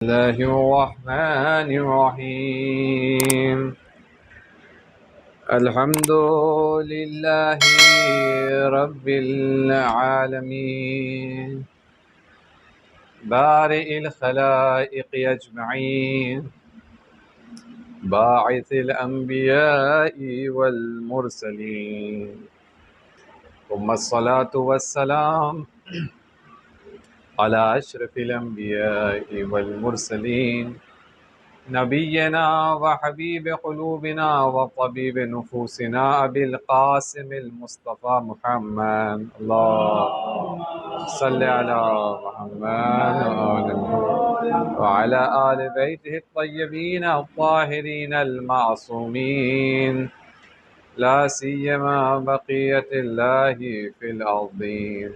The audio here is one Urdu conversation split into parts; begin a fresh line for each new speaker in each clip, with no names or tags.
الله الرحمن الرحيم الحمد لله رب العالمين بارئ الخلائق أجمعين باعث الأنبياء والمرسلين ثم الصلاة والسلام على أشرف الأنبياء والمرسلين نبينا وحبيب قلوبنا وطبيب نفوسنا أبي القاسم المصطفى محمد اللهم صل على محمد وعلى آل بيته الطيبين الطاهرين المعصومين لا سيما بقية الله في الأرضين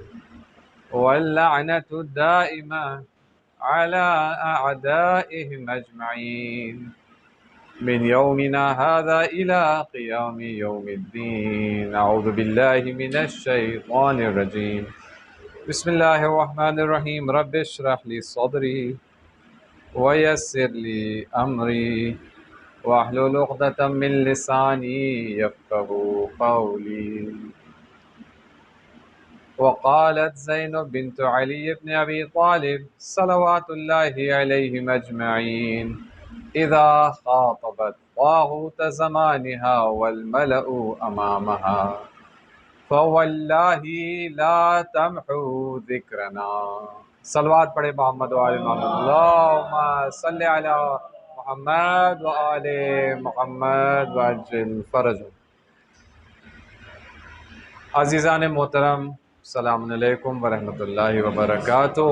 واللعنة الدائمة على أعدائهم أجمعين من يومنا هذا إلى قيام يوم الدين أعوذ بالله من الشيطان الرجيم بسم الله الرحمن الرحيم رب اشرح لي صدري ويسر لي أمري واحلل عقدة من لساني يفقهوا قولي وقالت زينب بنت علي بن أبي طالب صلوات الله عليهم أجمعين إذا خاطبت طاغوت زمانها والملأ أمامها فوالله لا تمحو ذكرنا صلوات پڑھے محمد و آل محمد اللهم صل على محمد و آل محمد وعجل فرجهم عزیزان محترم السلام علیکم ورحمۃ اللہ وبرکاتہ۔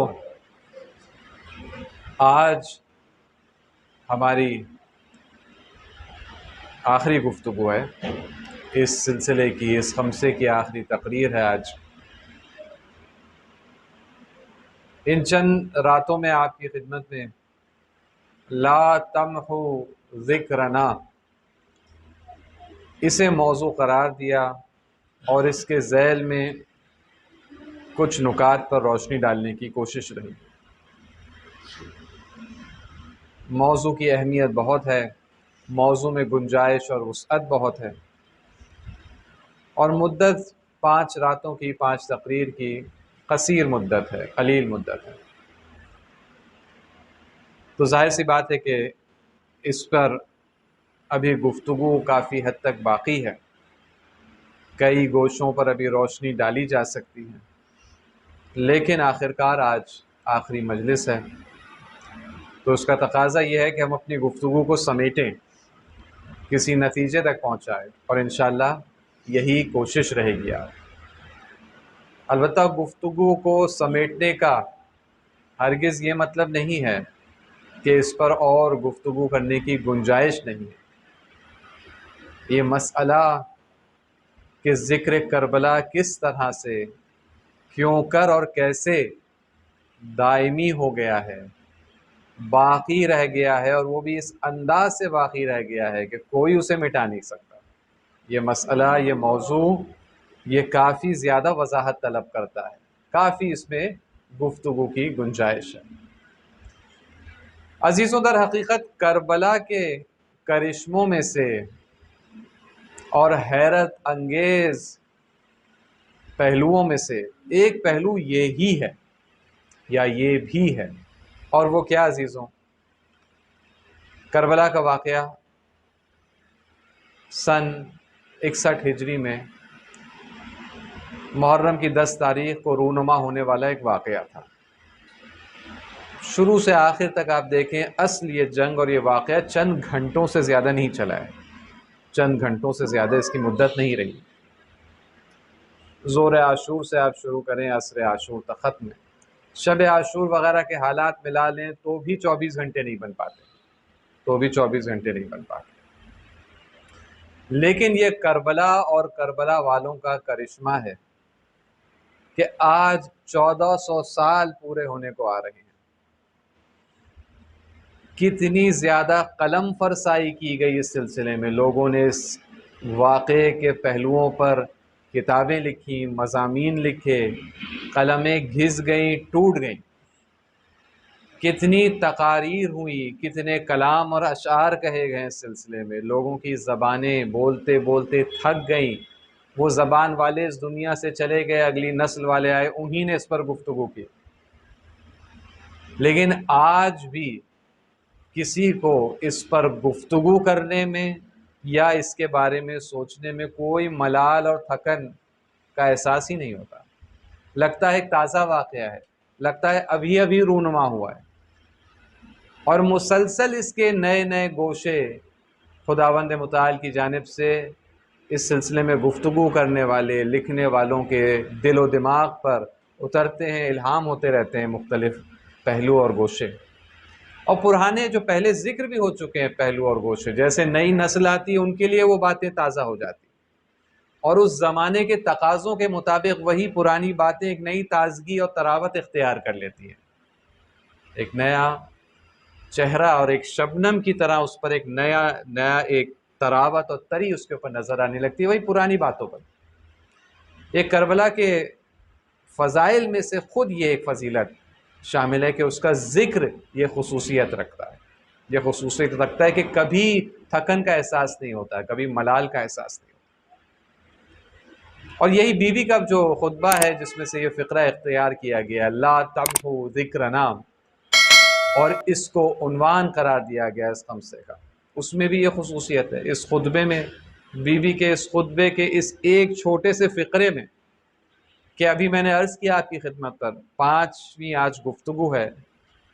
آج ہماری آخری گفتگو ہے اس سلسلے کی، اس خمسے کی آخری تقریر ہے آج۔ ان چند راتوں میں آپ کی خدمت میں لا تمحو ذکرنا اسے موضوع قرار دیا اور اس کے ذیل میں کچھ نکات پر روشنی ڈالنے کی کوشش رہی۔ موضوع کی اہمیت بہت ہے، موضوع میں گنجائش اور وسعت بہت ہے، اور مدت 5 راتوں کی 5 تقریر کی قصیر مدت ہے، قلیل مدت ہے، تو ظاہر سی بات ہے کہ اس پر ابھی گفتگو کافی حد تک باقی ہے، کئی گوشوں پر ابھی روشنی ڈالی جا سکتی ہے، لیکن آخرکار آج آخری مجلس ہے، تو اس کا تقاضا یہ ہے کہ ہم اپنی گفتگو کو سمیٹیں، کسی نتیجے تک پہنچائیں، اور انشاءاللہ یہی کوشش رہے گی آج۔ البتہ گفتگو کو سمیٹنے کا ہرگز یہ مطلب نہیں ہے کہ اس پر اور گفتگو کرنے کی گنجائش نہیں ہے۔ یہ مسئلہ کہ ذکر کربلا کس طرح سے، کیوں کر اور کیسے دائمی ہو گیا ہے، باقی رہ گیا ہے، اور وہ بھی اس انداز سے باقی رہ گیا ہے کہ کوئی اسے مٹا نہیں سکتا، یہ مسئلہ، یہ موضوع، یہ کافی زیادہ وضاحت طلب کرتا ہے، کافی اس میں گفتگو کی گنجائش ہے۔ عزیزوں، در حقیقت کربلا کے کرشموں میں سے اور حیرت انگیز پہلوؤں میں سے ایک پہلو یہی ہے، یا یہ بھی ہے، اور وہ کیا عزیزوں؟ کربلا کا واقعہ سن 61 ہجری میں محرم کی 10 تاریخ کو رونما ہونے والا ایک واقعہ تھا۔ شروع سے آخر تک آپ دیکھیں، اصل یہ جنگ اور یہ واقعہ چند گھنٹوں سے زیادہ نہیں چلا ہے، چند گھنٹوں سے زیادہ اس کی مدت نہیں رہی۔ ظہر عاشور سے آپ شروع کریں، عصر عاشور تک ختم ہے، شب عاشور وغیرہ کے حالات ملا لیں تو بھی 24 گھنٹے نہیں بن پاتے، لیکن یہ کربلا اور کربلا والوں کا کرشمہ ہے کہ آج 1400 سال پورے ہونے کو آ رہے ہیں۔ کتنی زیادہ قلم فرسائی کی گئی اس سلسلے میں، لوگوں نے اس واقعے کے پہلوؤں پر کتابیں لکھی، مضامین لکھے، قلمیں گھس گئیں، ٹوٹ گئیں، کتنی تقاریر ہوئی، کتنے کلام اور اشعار کہے گئے اس سلسلے میں، لوگوں کی زبانیں بولتے بولتے تھک گئیں، وہ زبان والے اس دنیا سے چلے گئے، اگلی نسل والے آئے، انہی نے اس پر گفتگو کی۔ لیکن آج بھی کسی کو اس پر گفتگو کرنے میں یا اس کے بارے میں سوچنے میں کوئی ملال اور تھکن کا احساس ہی نہیں ہوتا، لگتا ہے ایک تازہ واقعہ ہے، لگتا ہے ابھی ابھی رونما ہوا ہے، اور مسلسل اس کے نئے نئے گوشے خداوند متعال کی جانب سے اس سلسلے میں گفتگو کرنے والے لکھنے والوں کے دل و دماغ پر اترتے ہیں، الہام ہوتے رہتے ہیں مختلف پہلو اور گوشے، اور پرانے جو پہلے ذکر بھی ہو چکے ہیں پہلو اور گوشے، جیسے نئی نسل آتی ہے ان کے لیے وہ باتیں تازہ ہو جاتی، اور اس زمانے کے تقاضوں کے مطابق وہی پرانی باتیں ایک نئی تازگی اور تراوت اختیار کر لیتی ہیں، ایک نیا چہرہ اور ایک شبنم کی طرح اس پر ایک نیا ایک تراوت اور تری اس کے اوپر نظر آنے لگتی ہے، وہی پرانی باتوں پر۔ ایک کربلا کے فضائل میں سے خود یہ ایک فضیلت شامل ہے کہ اس کا ذکر یہ خصوصیت رکھتا ہے، یہ خصوصیت رکھتا ہے کہ کبھی تھکن کا احساس نہیں ہوتا، کبھی ملال کا احساس نہیں ہوتا۔ اور یہی بی بی کا جو خطبہ ہے جس میں سے یہ فقرہ اختیار کیا گیا، لا تمحو ذکرنا، اور اس کو عنوان قرار دیا گیا اس خمسے کا، اس میں بھی یہ خصوصیت ہے، اس خطبے میں، بی بی کے اس خطبے کے اس ایک چھوٹے سے فقرے میں، کہ ابھی میں نے عرض کیا آپ کی خدمت پر 5ویں آج گفتگو ہے،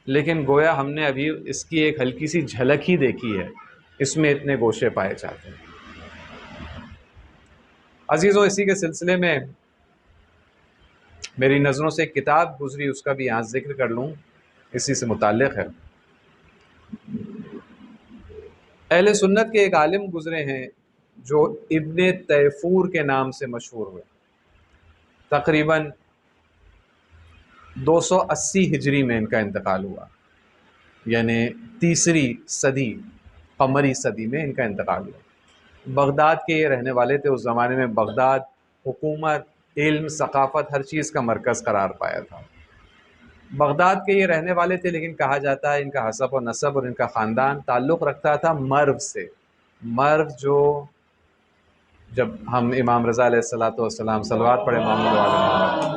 لیکن گویا ہم نے ابھی اس کی ایک ہلکی سی جھلک ہی دیکھی ہے، اس میں اتنے گوشے پائے جاتے ہیں۔ عزیزوں، اسی کے سلسلے میں میری نظروں سے ایک کتاب گزری، اس کا بھی یہاں ذکر کر لوں، اسی سے متعلق ہے۔ اہل سنت کے ایک عالم گزرے ہیں جو ابن تیفور کے نام سے مشہور ہوئے، تقریباً 280 ہجری میں ان کا انتقال ہوا، یعنی تیسری صدی قمری صدی میں ان کا انتقال ہوا۔ بغداد کے یہ رہنے والے تھے، اس زمانے میں بغداد حکومت، علم، ثقافت، ہر چیز کا مرکز قرار پایا تھا۔ بغداد کے یہ رہنے والے تھے، لیکن کہا جاتا ہے ان کا حسب و نسب اور ان کا خاندان تعلق رکھتا تھا مرو سے۔ مرو جو، جب ہم امام رضا علیہ الصلوۃ والسلام صلوات پڑھے محمد و آل محمد،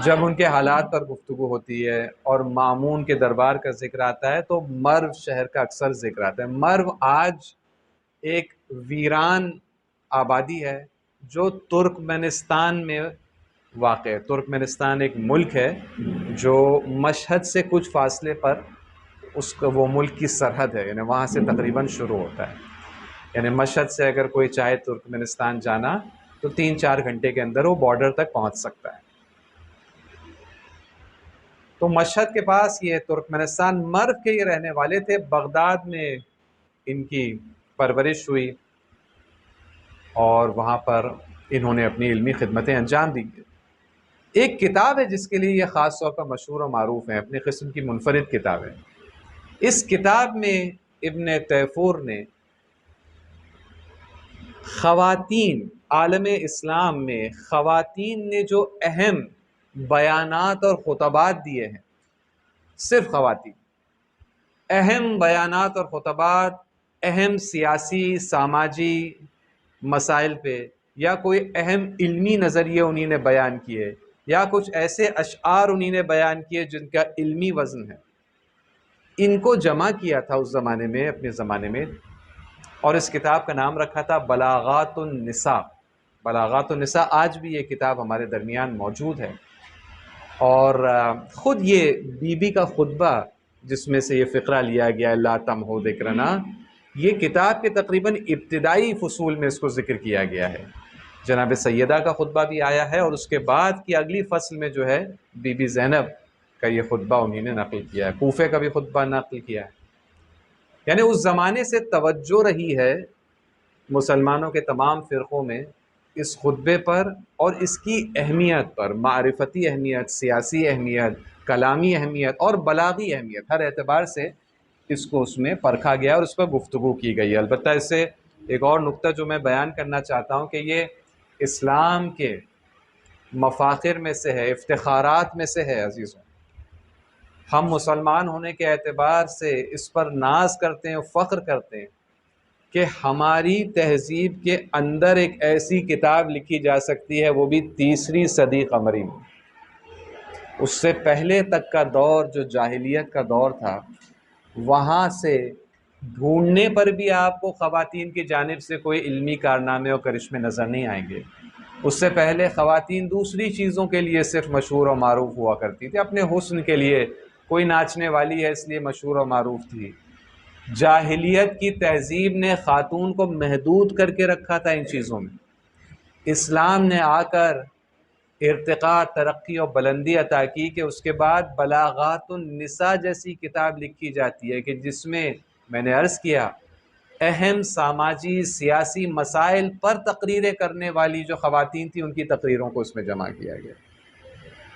جب ان کے حالات پر گفتگو ہوتی ہے اور مامون کے دربار کا ذکر آتا ہے تو مرو شہر کا اکثر ذکر آتا ہے۔ مرو آج ایک ویران آبادی ہے جو ترکمنستان میں واقع ہے۔ ترکمنستان ایک ملک ہے جو مشہد سے کچھ فاصلے پر اس کا وہ ملک کی سرحد ہے، یعنی وہاں سے تقریباً شروع ہوتا ہے، یعنی مشہد سے اگر کوئی چاہے ترکمنستان جانا تو 3-4 گھنٹے کے اندر وہ بارڈر تک پہنچ سکتا ہے۔ تو مشہد کے پاس یہ ترکمنستان، مرو کے یہ رہنے والے تھے، بغداد میں ان کی پرورش ہوئی اور وہاں پر انہوں نے اپنی علمی خدمتیں انجام دی۔ ایک کتاب ہے جس کے لیے یہ خاص طور پر مشہور و معروف ہے، اپنے قسم کی منفرد کتاب ہے۔ اس کتاب میں ابن تیفور نے خواتین، عالم اسلام میں خواتین نے جو اہم بیانات اور خطبات دیے ہیں، صرف خواتین، اہم بیانات اور خطبات اہم سیاسی سماجی مسائل پہ، یا کوئی اہم علمی نظریے انہی نے بیان کیے، یا کچھ ایسے اشعار انہی نے بیان کیے جن کا علمی وزن ہے، ان کو جمع کیا تھا اس زمانے میں، اپنے زمانے میں، اور اس کتاب کا نام رکھا تھا بلاغات النساء۔ بلاغات النساء آج بھی یہ کتاب ہمارے درمیان موجود ہے، اور خود یہ بی بی کا خطبہ جس میں سے یہ فقرہ لیا گیا لا تمحو ذکرنا، یہ کتاب کے تقریباً ابتدائی فصول میں اس کو ذکر کیا گیا ہے۔ جناب سیدہ کا خطبہ بھی آیا ہے، اور اس کے بعد کی اگلی فصل میں جو ہے بی بی زینب کا یہ خطبہ انہی نے نقل کیا ہے، کوفے کا بھی خطبہ نقل کیا ہے۔ یعنی اس زمانے سے توجہ رہی ہے مسلمانوں کے تمام فرقوں میں اس خطبے پر اور اس کی اہمیت پر، معرفتی اہمیت، سیاسی اہمیت، کلامی اہمیت اور بلاغی اہمیت، ہر اعتبار سے اس کو اس میں پرکھا گیا اور اس پر گفتگو کی گئی ہے۔ البتہ اس سے ایک اور نقطہ جو میں بیان کرنا چاہتا ہوں کہ یہ اسلام کے مفاخر میں سے ہے، افتخارات میں سے ہے عزیزوں۔ ہم مسلمان ہونے کے اعتبار سے اس پر ناز کرتے ہیں، فخر کرتے ہیں کہ ہماری تہذیب کے اندر ایک ایسی کتاب لکھی جا سکتی ہے، وہ بھی 3 صدی قمری میں۔ اس سے پہلے تک کا دور جو جاہلیت کا دور تھا، وہاں سے ڈھونڈنے پر بھی آپ کو خواتین کی جانب سے کوئی علمی کارنامے اور کرشمے نظر نہیں آئیں گے۔ اس سے پہلے خواتین دوسری چیزوں کے لیے صرف مشہور اور معروف ہوا کرتی تھی، اپنے حسن کے لیے، کوئی ناچنے والی ہے اس لیے مشہور اور معروف تھی۔ جاہلیت کی تہذیب نے خاتون کو محدود کر کے رکھا تھا ان چیزوں میں۔ اسلام نے آ کر ارتقاء، ترقی اور بلندی عطا کی کہ اس کے بعد بلاغات النساء جیسی کتاب لکھی جاتی ہے کہ جس میں نے عرض کیا اہم سماجی سیاسی مسائل پر تقریریں کرنے والی جو خواتین تھیں ان کی تقریروں کو اس میں جمع کیا گیا۔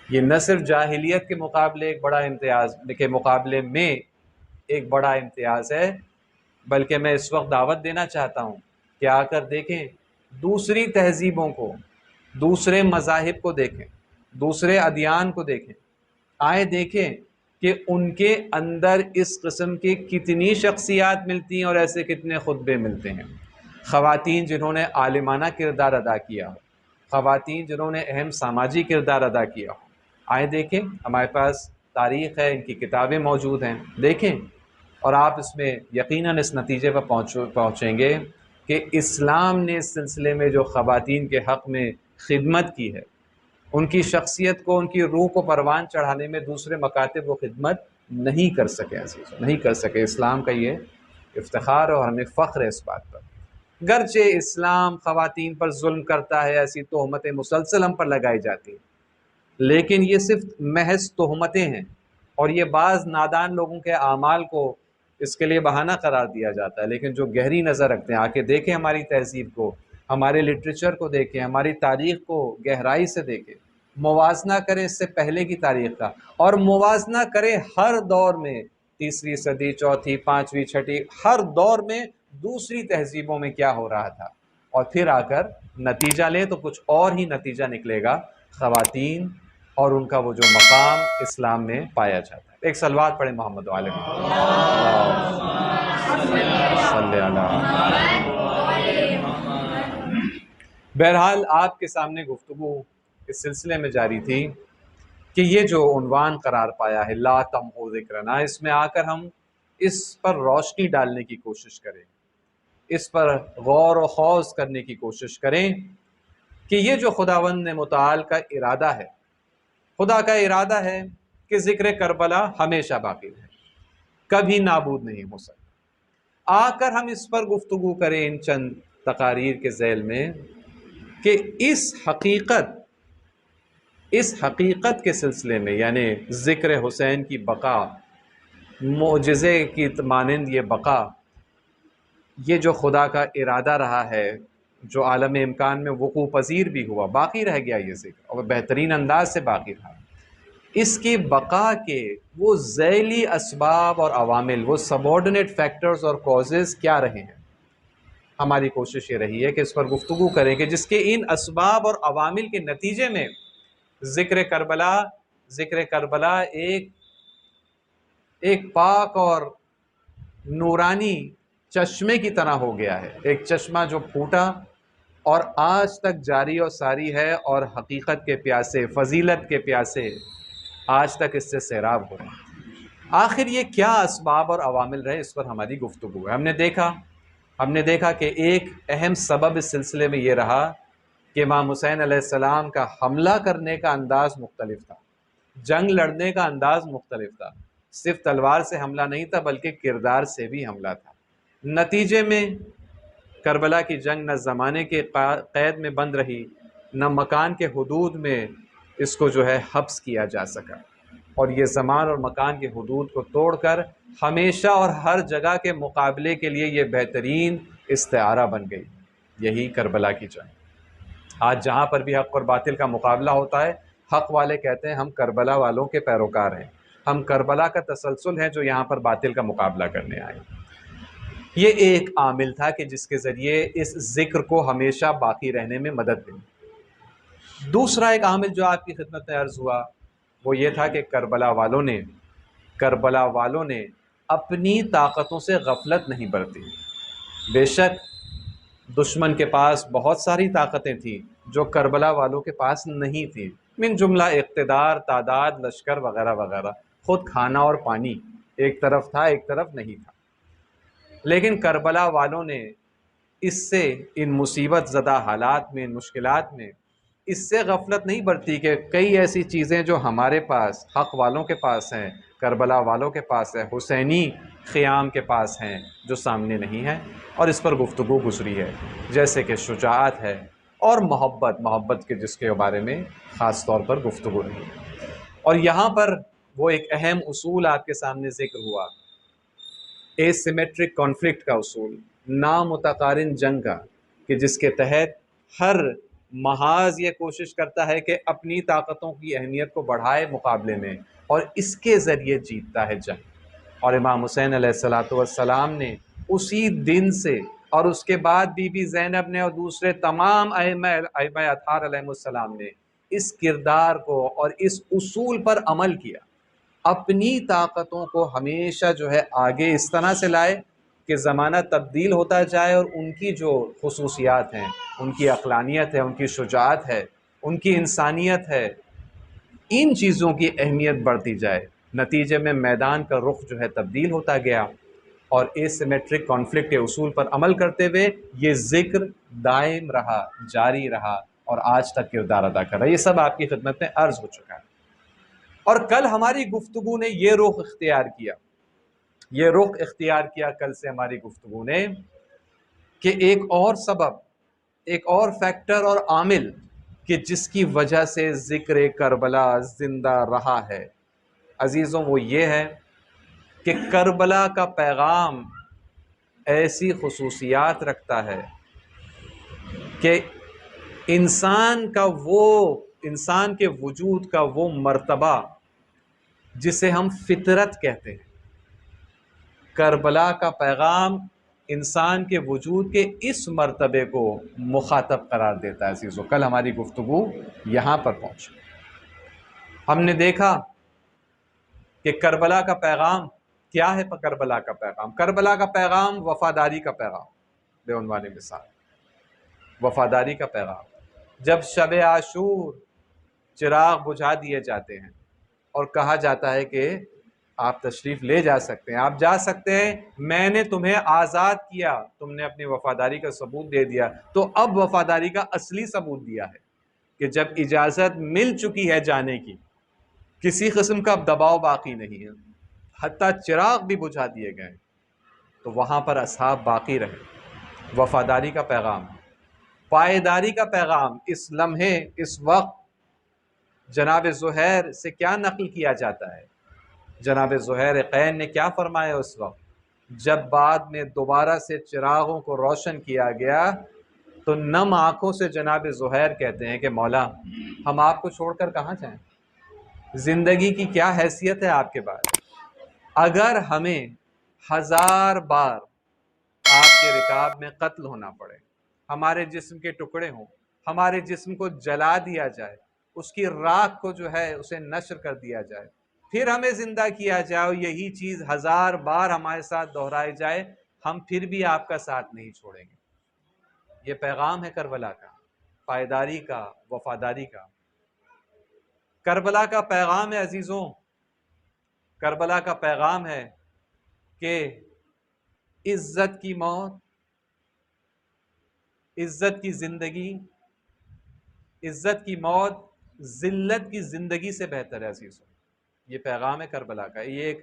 یہ نہ صرف جاہلیت کے مقابلے ایک بڑا امتیاز کے مقابلے میں ایک بڑا امتیاز ہے، بلکہ میں اس وقت دعوت دینا چاہتا ہوں کہ آ کر دیکھیں دوسری تہذیبوں کو، دوسرے مذاہب کو دیکھیں، دوسرے ادیان کو دیکھیں، آئے دیکھیں کہ ان کے اندر اس قسم کی کتنی شخصیات ملتی ہیں اور ایسے کتنے خطبے ملتے ہیں۔ خواتین جنہوں نے عالمانہ کردار ادا کیا ہو، خواتین جنہوں نے اہم سماجی کردار ادا کیا ہو، آئے دیکھیں، ہمارے پاس تاریخ ہے، ان کی کتابیں موجود ہیں، دیکھیں، اور آپ اس میں یقیناً اس نتیجے پر پہنچیں گے کہ اسلام نے اس سلسلے میں جو خواتین کے حق میں خدمت کی ہے، ان کی شخصیت کو، ان کی روح کو پروان چڑھانے میں دوسرے مکاتب وہ خدمت نہیں کر سکے عزیزوں، نہیں کر سکے۔ اسلام کا یہ افتخار ہے اور ہمیں فخر ہے اس بات پر۔ گرچہ اسلام خواتین پر ظلم کرتا ہے، ایسی تہمتیں مسلسل ہم پر لگائی جاتی ہیں، لیکن یہ صرف محض تہمتیں ہیں، اور یہ بعض نادان لوگوں کے اعمال کو اس کے لیے بہانہ قرار دیا جاتا ہے، لیکن جو گہری نظر رکھتے ہیں آ کے دیکھیں ہماری تہذیب کو، ہمارے لٹریچر کو دیکھیں، ہماری تاریخ کو گہرائی سے دیکھیں، موازنہ کریں اس سے پہلے کی تاریخ کا، اور موازنہ کریں ہر دور میں، 3 صدی، 4، 5، 6، ہر دور میں دوسری تہذیبوں میں کیا ہو رہا تھا، اور پھر آ کر نتیجہ لیں تو کچھ اور ہی نتیجہ نکلے گا خواتین اور ان کا وہ جو مقام اسلام میں پایا جاتا ہے۔ ایک صلوات پڑھیں محمد علیہ صلی اللہ۔ بہرحال آپ کے سامنے گفتگو اس سلسلے میں جاری تھی کہ یہ جو عنوان قرار پایا ہے لا تمحو ذکرنا، اس میں آ کر ہم اس پر روشنی ڈالنے کی کوشش کریں، اس پر غور و خوض کرنے کی کوشش کریں کہ یہ جو خداوند متعال کا ارادہ ہے، خدا کا ارادہ ہے کہ ذکر کربلا ہمیشہ باقی رہے، کبھی نابود نہیں ہو سکتا۔ آ کر ہم اس پر گفتگو کریں ان چند تقاریر کے ذیل میں کہ اس حقیقت کے سلسلے میں، یعنی ذکر حسین کی بقا، معجزے کی مانند یہ بقا، یہ جو خدا کا ارادہ رہا ہے، جو عالم امکان میں وقوع پذیر بھی ہوا، باقی رہ گیا یہ ذکر اور بہترین انداز سے باقی رہا، اس کی بقا کے وہ ذیلی اسباب اور عوامل، وہ سبارڈینیٹ فیکٹرز اور کازز کیا رہے ہیں۔ ہماری کوشش یہ رہی ہے کہ اس پر گفتگو کریں کہ جس کے ان اسباب اور عوامل کے نتیجے میں ذکر کربلا ایک پاک اور نورانی چشمے کی طرح ہو گیا ہے، ایک چشمہ جو پھوٹا اور آج تک جاری اور ساری ہے، اور حقیقت کے پیاسے، فضیلت کے پیاسے آج تک اس سے سیراب ہو رہے ہیں۔ آخر یہ کیا اسباب اور عوامل رہے، اس پر ہماری گفتگو ہے۔ ہم نے دیکھا کہ ایک اہم سبب اس سلسلے میں یہ رہا کہ امام حسین علیہ السلام کا حملہ کرنے کا انداز مختلف تھا، جنگ لڑنے کا انداز مختلف تھا، صرف تلوار سے حملہ نہیں تھا بلکہ کردار سے بھی حملہ تھا۔ نتیجے میں کربلا کی جنگ نہ زمانے کے قید میں بند رہی، نہ مکان کے حدود میں اس کو جو ہے حبس کیا جا سکا، اور یہ زمان اور مکان کے حدود کو توڑ کر ہمیشہ اور ہر جگہ کے مقابلے کے لیے یہ بہترین استعارہ بن گئی، یہی کربلا کی جنگ۔ آج جہاں پر بھی حق اور باطل کا مقابلہ ہوتا ہے، حق والے کہتے ہیں ہم کربلا والوں کے پیروکار ہیں، ہم کربلا کا تسلسل ہیں جو یہاں پر باطل کا مقابلہ کرنے آئے۔ یہ ایک عامل تھا کہ جس کے ذریعے اس ذکر کو ہمیشہ باقی رہنے میں مدد ملی۔ دوسرا ایک عامل جو آپ کی خدمت میں عرض ہوا وہ یہ تھا کہ کربلا والوں نے اپنی طاقتوں سے غفلت نہیں برتی۔ بے شک دشمن کے پاس بہت ساری طاقتیں تھیں جو کربلا والوں کے پاس نہیں تھیں، من جملہ اقتدار، تعداد، لشکر وغیرہ وغیرہ۔ خود کھانا اور پانی ایک طرف تھا، ایک طرف نہیں تھا، لیکن کربلا والوں نے اس سے، ان مصیبت زدہ حالات میں، ان مشکلات میں اس سے غفلت نہیں برتی کہ کئی ایسی چیزیں جو ہمارے پاس، حق والوں کے پاس ہیں، کربلا والوں کے پاس ہے، حسینی خیام کے پاس ہیں، جو سامنے نہیں ہیں، اور اس پر گفتگو گزری ہے، جیسے کہ شجاعت ہے اور محبت کے جس کے بارے میں خاص طور پر گفتگو رہی۔ اور یہاں پر وہ ایک اہم اصول آپ کے سامنے ذکر ہوا، اے سیمیٹرک کانفلکٹ کا اصول، نامتقارن جنگ کا، کہ جس کے تحت ہر محاذ یہ کوشش کرتا ہے کہ اپنی طاقتوں کی اہمیت کو بڑھائے مقابلے میں، اور اس کے ذریعے جیتتا ہے جنگ۔ اور امام حسین علیہ الصلاۃ والسلام نے اسی دن سے، اور اس کے بعد بی بی زینب نے اور دوسرے تمام ائمہ اطہار علیہ السلام نے اس کردار کو اور اس اصول پر عمل کیا، اپنی طاقتوں کو ہمیشہ جو ہے آگے اس طرح سے لائے کہ زمانہ تبدیل ہوتا جائے اور ان کی جو خصوصیات ہیں، ان کی عقلانیت ہے، ان کی شجاعت ہے، ان کی انسانیت ہے، ان چیزوں کی اہمیت بڑھتی جائے۔ نتیجے میں میدان کا رخ جو ہے تبدیل ہوتا گیا، اور اے سیمیٹرک کانفلکٹ کے اصول پر عمل کرتے ہوئے یہ ذکر دائم رہا، جاری رہا، اور آج تک کردار ادا کر رہا ہے۔ یہ سب آپ کی خدمت میں عرض ہو چکا ہے۔ اور کل ہماری گفتگو نے یہ رخ اختیار کیا کل سے ہماری گفتگو نے کہ ایک اور سبب، ایک اور فیکٹر اور عامل کہ جس کی وجہ سے ذکر کربلا زندہ رہا ہے عزیزوں، وہ یہ ہے کہ کربلا کا پیغام ایسی خصوصیات رکھتا ہے کہ انسان کے وجود کا وہ مرتبہ جسے ہم فطرت کہتے ہیں، کربلا کا پیغام انسان کے وجود کے اس مرتبے کو مخاطب قرار دیتا ہے عزیزو۔ کل ہماری گفتگو یہاں پر پہنچی، ہم نے دیکھا کہ کربلا کا پیغام کیا ہے۔ کربلا کا پیغام وفاداری کا پیغام، بے عنوان مثال، وفاداری کا پیغام۔ جب شب عاشور چراغ بجھا دیے جاتے ہیں اور کہا جاتا ہے کہ آپ تشریف لے جا سکتے ہیں، آپ جا سکتے ہیں، میں نے تمہیں آزاد کیا، تم نے اپنی وفاداری کا ثبوت دے دیا، تو اب وفاداری کا اصلی ثبوت دیا ہے کہ جب اجازت مل چکی ہے جانے کی، کسی قسم کا دباؤ باقی نہیں ہے، حتیٰ چراغ بھی بجھا دیے گئے، تو وہاں پر اصحاب باقی رہے۔ وفاداری کا پیغام، پائیداری کا پیغام۔ اس لمحے، اس وقت جناب زہیر سے کیا نقل کیا جاتا ہے؟ جناب زہیر قین نے کیا فرمایا اس وقت جب بعد میں دوبارہ سے چراغوں کو روشن کیا گیا؟ تو نم آنکھوں سے جناب زہیر کہتے ہیں کہ مولا، ہم آپ کو چھوڑ کر کہاں جائیں؟ زندگی کی کیا حیثیت ہے آپ کے بعد؟ اگر ہمیں 1000 بار آپ کے رکاب میں قتل ہونا پڑے، ہمارے جسم کے ٹکڑے ہوں، ہمارے جسم کو جلا دیا جائے، اس کی راکھ کو جو ہے اسے نشر کر دیا جائے، پھر ہمیں زندہ کیا جائے اور یہی چیز 1000 بار ہمارے ساتھ دہرائی جائے، ہم پھر بھی آپ کا ساتھ نہیں چھوڑیں گے۔ یہ پیغام ہے کربلا کا، پائیداری کا، وفاداری کا۔ کربلا کا پیغام ہے عزیزوں، کربلا کا پیغام ہے کہ عزت کی موت، عزت کی زندگی، عزت کی موت ذلت کی زندگی سے بہتر ہے عزیزوں۔ یہ پیغام ہے کربلا کا، یہ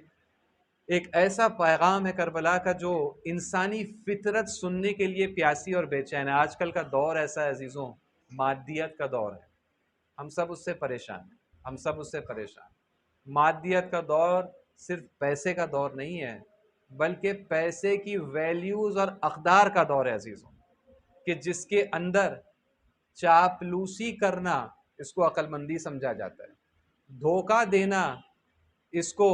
ایک ایسا پیغام ہے کربلا کا جو انسانی فطرت سننے کے لیے پیاسی اور بے چین ہے۔ آج کل کا دور ایسا ہے عزیزوں، مادیت کا دور ہے، ہم سب اس سے پریشان۔ مادیت کا دور صرف پیسے کا دور نہیں ہے، بلکہ پیسے کی ویلیوز اور اقدار کا دور ہے عزیزوں، کہ جس کے اندر چاپلوسی کرنا اس کو عقل مندی سمجھا جاتا ہے، دھوکہ دینا اس کو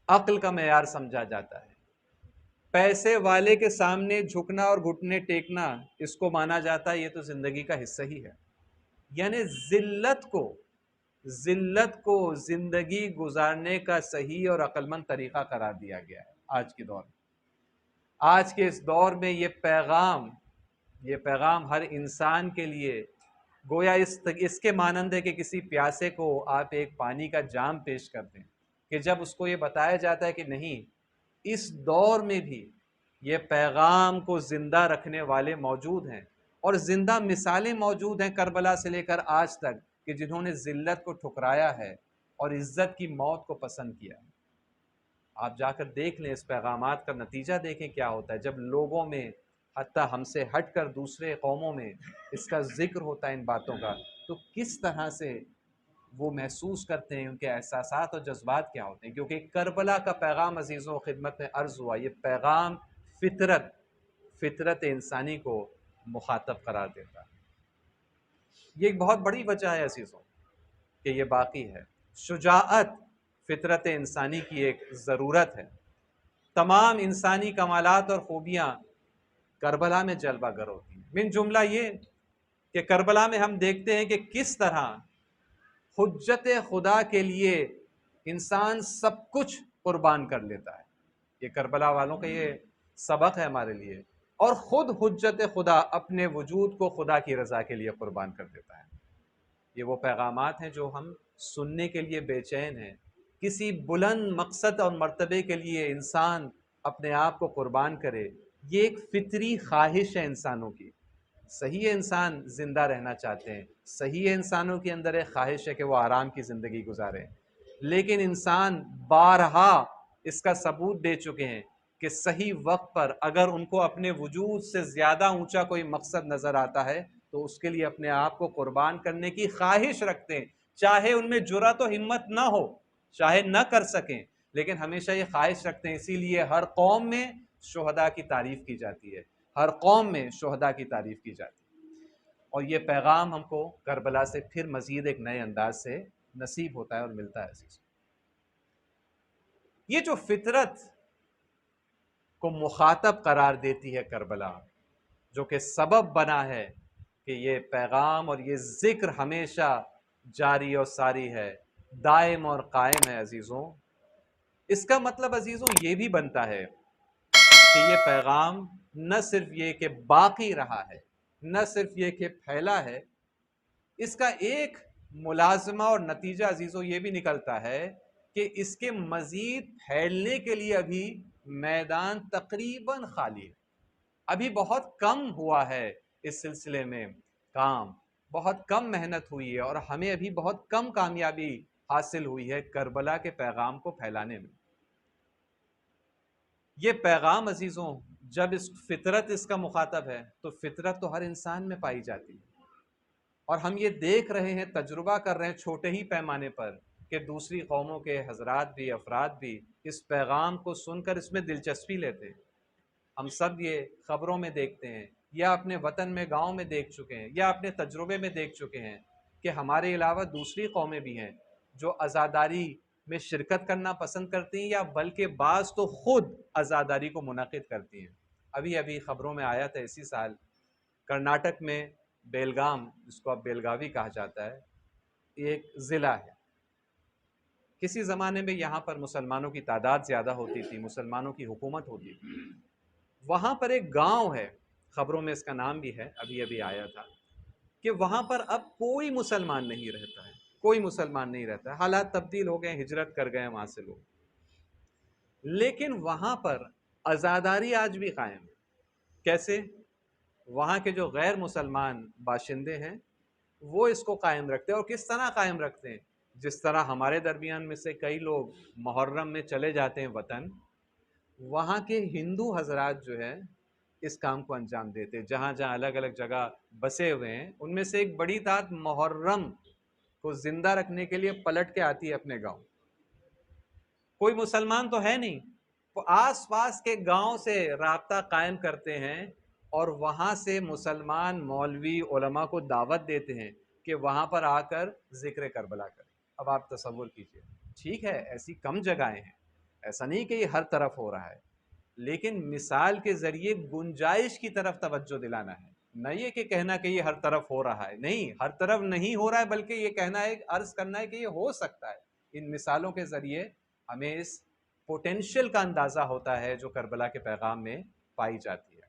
عقل کا معیار سمجھا جاتا ہے، پیسے والے کے سامنے جھکنا اور گھٹنے ٹیکنا اس کو مانا جاتا ہے یہ تو زندگی کا حصہ ہی ہے۔ یعنی ذلت کو زندگی گزارنے کا صحیح اور عقل مند طریقہ قرار دیا گیا ہے آج کے دور میں۔ آج کے اس دور میں یہ پیغام ہر انسان کے لیے گویا اس کے مانند ہے کہ کسی پیاسے کو آپ ایک پانی کا جام پیش کر دیں، کہ جب اس کو یہ بتایا جاتا ہے کہ نہیں، اس دور میں بھی یہ پیغام کو زندہ رکھنے والے موجود ہیں، اور زندہ مثالیں موجود ہیں کربلا سے لے کر آج تک، کہ جنہوں نے ذلت کو ٹھکرایا ہے اور عزت کی موت کو پسند کیا ہے۔ آپ جا کر دیکھ لیں، اس پیغامات کا نتیجہ دیکھیں کیا ہوتا ہے جب لوگوں میں، حتیٰ ہم سے ہٹ کر دوسرے قوموں میں اس کا ذکر ہوتا ہے ان باتوں کا، تو کس طرح سے وہ محسوس کرتے ہیں، ان کے احساسات اور جذبات کیا ہوتے ہیں۔ کیونکہ کربلا کا پیغام عزیزوں خدمت میں عرض ہوا، یہ پیغام فطرت انسانی کو مخاطب قرار دیتا ہے۔ یہ ایک بہت بڑی وجہ ہے عزیزوں کہ یہ باقی ہے۔ شجاعت فطرت انسانی کی ایک ضرورت ہے۔ تمام انسانی کمالات اور خوبیاں کربلا میں جلوہ گر ہوتی ہیں، من جملہ یہ کہ کربلا میں ہم دیکھتے ہیں کہ کس طرح حجت خدا کے لیے انسان سب کچھ قربان کر لیتا ہے۔ یہ کربلا والوں کا یہ سبق ہے ہمارے لیے، اور خود حجت خدا اپنے وجود کو خدا کی رضا کے لیے قربان کر دیتا ہے۔ یہ وہ پیغامات ہیں جو ہم سننے کے لیے بے چین ہیں۔ کسی بلند مقصد اور مرتبے کے لیے انسان اپنے آپ کو قربان کرے، یہ ایک فطری خواہش ہے انسانوں کی۔ صحیح انسان زندہ رہنا چاہتے ہیں، صحیح انسانوں کے اندر ایک خواہش ہے کہ وہ آرام کی زندگی گزاریں، لیکن انسان بارہا اس کا ثبوت دے چکے ہیں کہ صحیح وقت پر اگر ان کو اپنے وجود سے زیادہ اونچا کوئی مقصد نظر آتا ہے تو اس کے لیے اپنے آپ کو قربان کرنے کی خواہش رکھتے ہیں، چاہے ان میں جرأت و ہمت نہ ہو، چاہے نہ کر سکیں، لیکن ہمیشہ یہ خواہش رکھتے ہیں۔ اسی لیے ہر قوم میں شہداء کی تعریف کی جاتی ہے، ہر قوم میں شہداء کی تعریف کی جاتی ہے، اور یہ پیغام ہم کو کربلا سے پھر مزید ایک نئے انداز سے نصیب ہوتا ہے اور ملتا ہے عزیز۔ یہ جو فطرت کو مخاطب قرار دیتی ہے کربلا، جو کہ سبب بنا ہے کہ یہ پیغام اور یہ ذکر ہمیشہ جاری اور ساری ہے، دائم اور قائم ہے عزیزوں، اس کا مطلب عزیزوں یہ بھی بنتا ہے کہ یہ پیغام نہ صرف یہ کہ باقی رہا ہے، نہ صرف یہ کہ پھیلا ہے، اس کا ایک ملازمہ اور نتیجہ عزیزوں یہ بھی نکلتا ہے کہ اس کے مزید پھیلنے کے لیے ابھی میدان تقریباً خالی ہے۔ ابھی بہت کم ہوا ہے اس سلسلے میں کام، بہت کم محنت ہوئی ہے، اور ہمیں ابھی بہت کم کامیابی حاصل ہوئی ہے کربلا کے پیغام کو پھیلانے میں۔ یہ پیغام عزیزوں جب فطرت اس کا مخاطب ہے تو فطرت تو ہر انسان میں پائی جاتی ہے، اور ہم یہ دیکھ رہے ہیں، تجربہ کر رہے ہیں چھوٹے ہی پیمانے پر کہ دوسری قوموں کے حضرات بھی، افراد بھی اس پیغام کو سن کر اس میں دلچسپی لیتے ہیں۔ ہم سب یہ خبروں میں دیکھتے ہیں، یا اپنے وطن میں، گاؤں میں دیکھ چکے ہیں، یا اپنے تجربے میں دیکھ چکے ہیں کہ ہمارے علاوہ دوسری قومیں بھی ہیں جو عزاداری میں شرکت کرنا پسند کرتی ہیں، یا بلکہ بعض تو خود عزاداری کو منعقد کرتی ہیں۔ ابھی خبروں میں آیا تھا اسی سال، کرناٹک میں بیلگام، جس کو اب بیلگاوی کہا جاتا ہے، ایک ضلع ہے۔ کسی زمانے میں یہاں پر مسلمانوں کی تعداد زیادہ ہوتی تھی، مسلمانوں کی حکومت ہوتی تھی۔ وہاں پر ایک گاؤں ہے، خبروں میں اس کا نام بھی ہے، ابھی آیا تھا، کہ وہاں پر اب کوئی مسلمان نہیں رہتا ہے، کوئی مسلمان نہیں رہتا ہے۔ حالات تبدیل ہو گئے، ہجرت کر گئے وہاں سے لوگ، لیکن وہاں پر عزاداری آج بھی قائم ہے۔ کیسے؟ وہاں کے جو غیر مسلمان باشندے ہیں وہ اس کو قائم رکھتے ہیں، اور کس طرح قائم رکھتے ہیں؟ جس طرح ہمارے درمیان میں سے کئی لوگ محرم میں چلے جاتے ہیں وطن، وہاں کے ہندو حضرات جو ہے اس کام کو انجام دیتے، جہاں جہاں الگ الگ جگہ بسے ہوئے ہیں، ان میں سے ایک بڑی تعداد محرم کو زندہ رکھنے کے لیے پلٹ کے آتی ہے اپنے گاؤں۔ کوئی مسلمان تو ہے نہیں، وہ آس پاس کے گاؤں سے رابطہ قائم کرتے ہیں، اور وہاں سے مسلمان مولوی علماء کو دعوت دیتے ہیں کہ وہاں پر آ کر ذکر کربلا کریں۔ اب آپ تصور کیجئے، ٹھیک ہے ایسی کم جگہیں ہیں، ایسا نہیں کہ یہ ہر طرف ہو رہا ہے، لیکن مثال کے ذریعے گنجائش کی طرف توجہ دلانا ہے نہ یہ کہ کہنا کہ یہ ہر طرف ہو رہا ہے، نہیں، ہر طرف نہیں ہو رہا ہے، بلکہ یہ کہنا ہے، عرض کرنا ہے کہ یہ ہو سکتا ہے۔ ان مثالوں کے ذریعے ہمیں اس پوٹینشیل کا اندازہ ہوتا ہے جو کربلا کے پیغام میں پائی جاتی ہے،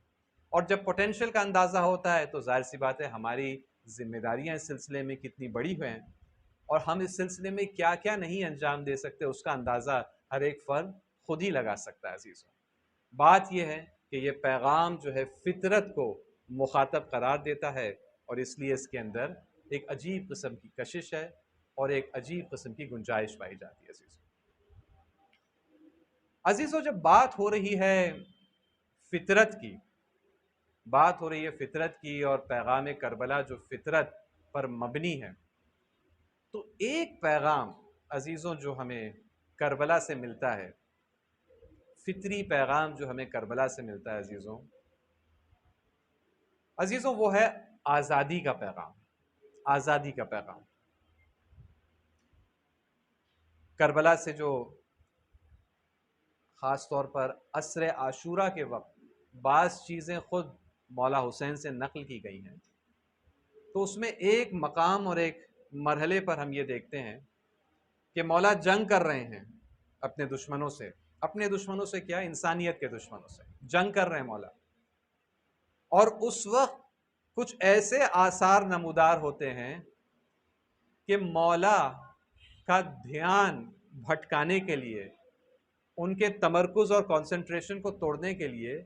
اور جب پوٹینشیل کا اندازہ ہوتا ہے تو ظاہر سی بات ہے ہماری ذمہ داریاں اس سلسلے میں کتنی بڑی ہیں، اور ہم اس سلسلے میں کیا کیا نہیں انجام دے سکتے، اس کا اندازہ ہر ایک فرد خود ہی لگا سکتا ہے عزیزوں۔ بات یہ ہے کہ یہ پیغام جو ہے فطرت کو مخاطب قرار دیتا ہے، اور اس لیے اس کے اندر ایک عجیب قسم کی کشش ہے اور ایک عجیب قسم کی گنجائش پائی جاتی ہے عزیزوں۔ عزیزوں، جب بات ہو رہی ہے فطرت کی، بات ہو رہی ہے فطرت کی، اور پیغام کربلا جو فطرت پر مبنی ہے، تو ایک پیغام عزیزوں جو ہمیں کربلا سے ملتا ہے، فطری پیغام جو ہمیں کربلا سے ملتا ہے عزیزوں، وہ ہے آزادی کا پیغام۔ آزادی کا پیغام کربلا سے جو خاص طور پر عصر عاشورہ کے وقت بعض چیزیں خود مولا حسین سے نقل کی گئی ہیں، تو اس میں ایک مقام اور ایک مرحلے پر ہم یہ دیکھتے ہیں کہ مولا جنگ کر رہے ہیں اپنے دشمنوں سے۔ اپنے دشمنوں سے کیا، انسانیت کے دشمنوں سے جنگ کر رہے ہیں مولا، اور اس وقت کچھ ایسے آثار نمودار ہوتے ہیں کہ مولا کا دھیان بھٹکانے کے لیے، ان کے تمرکز اور کنسنٹریشن کو توڑنے کے لیے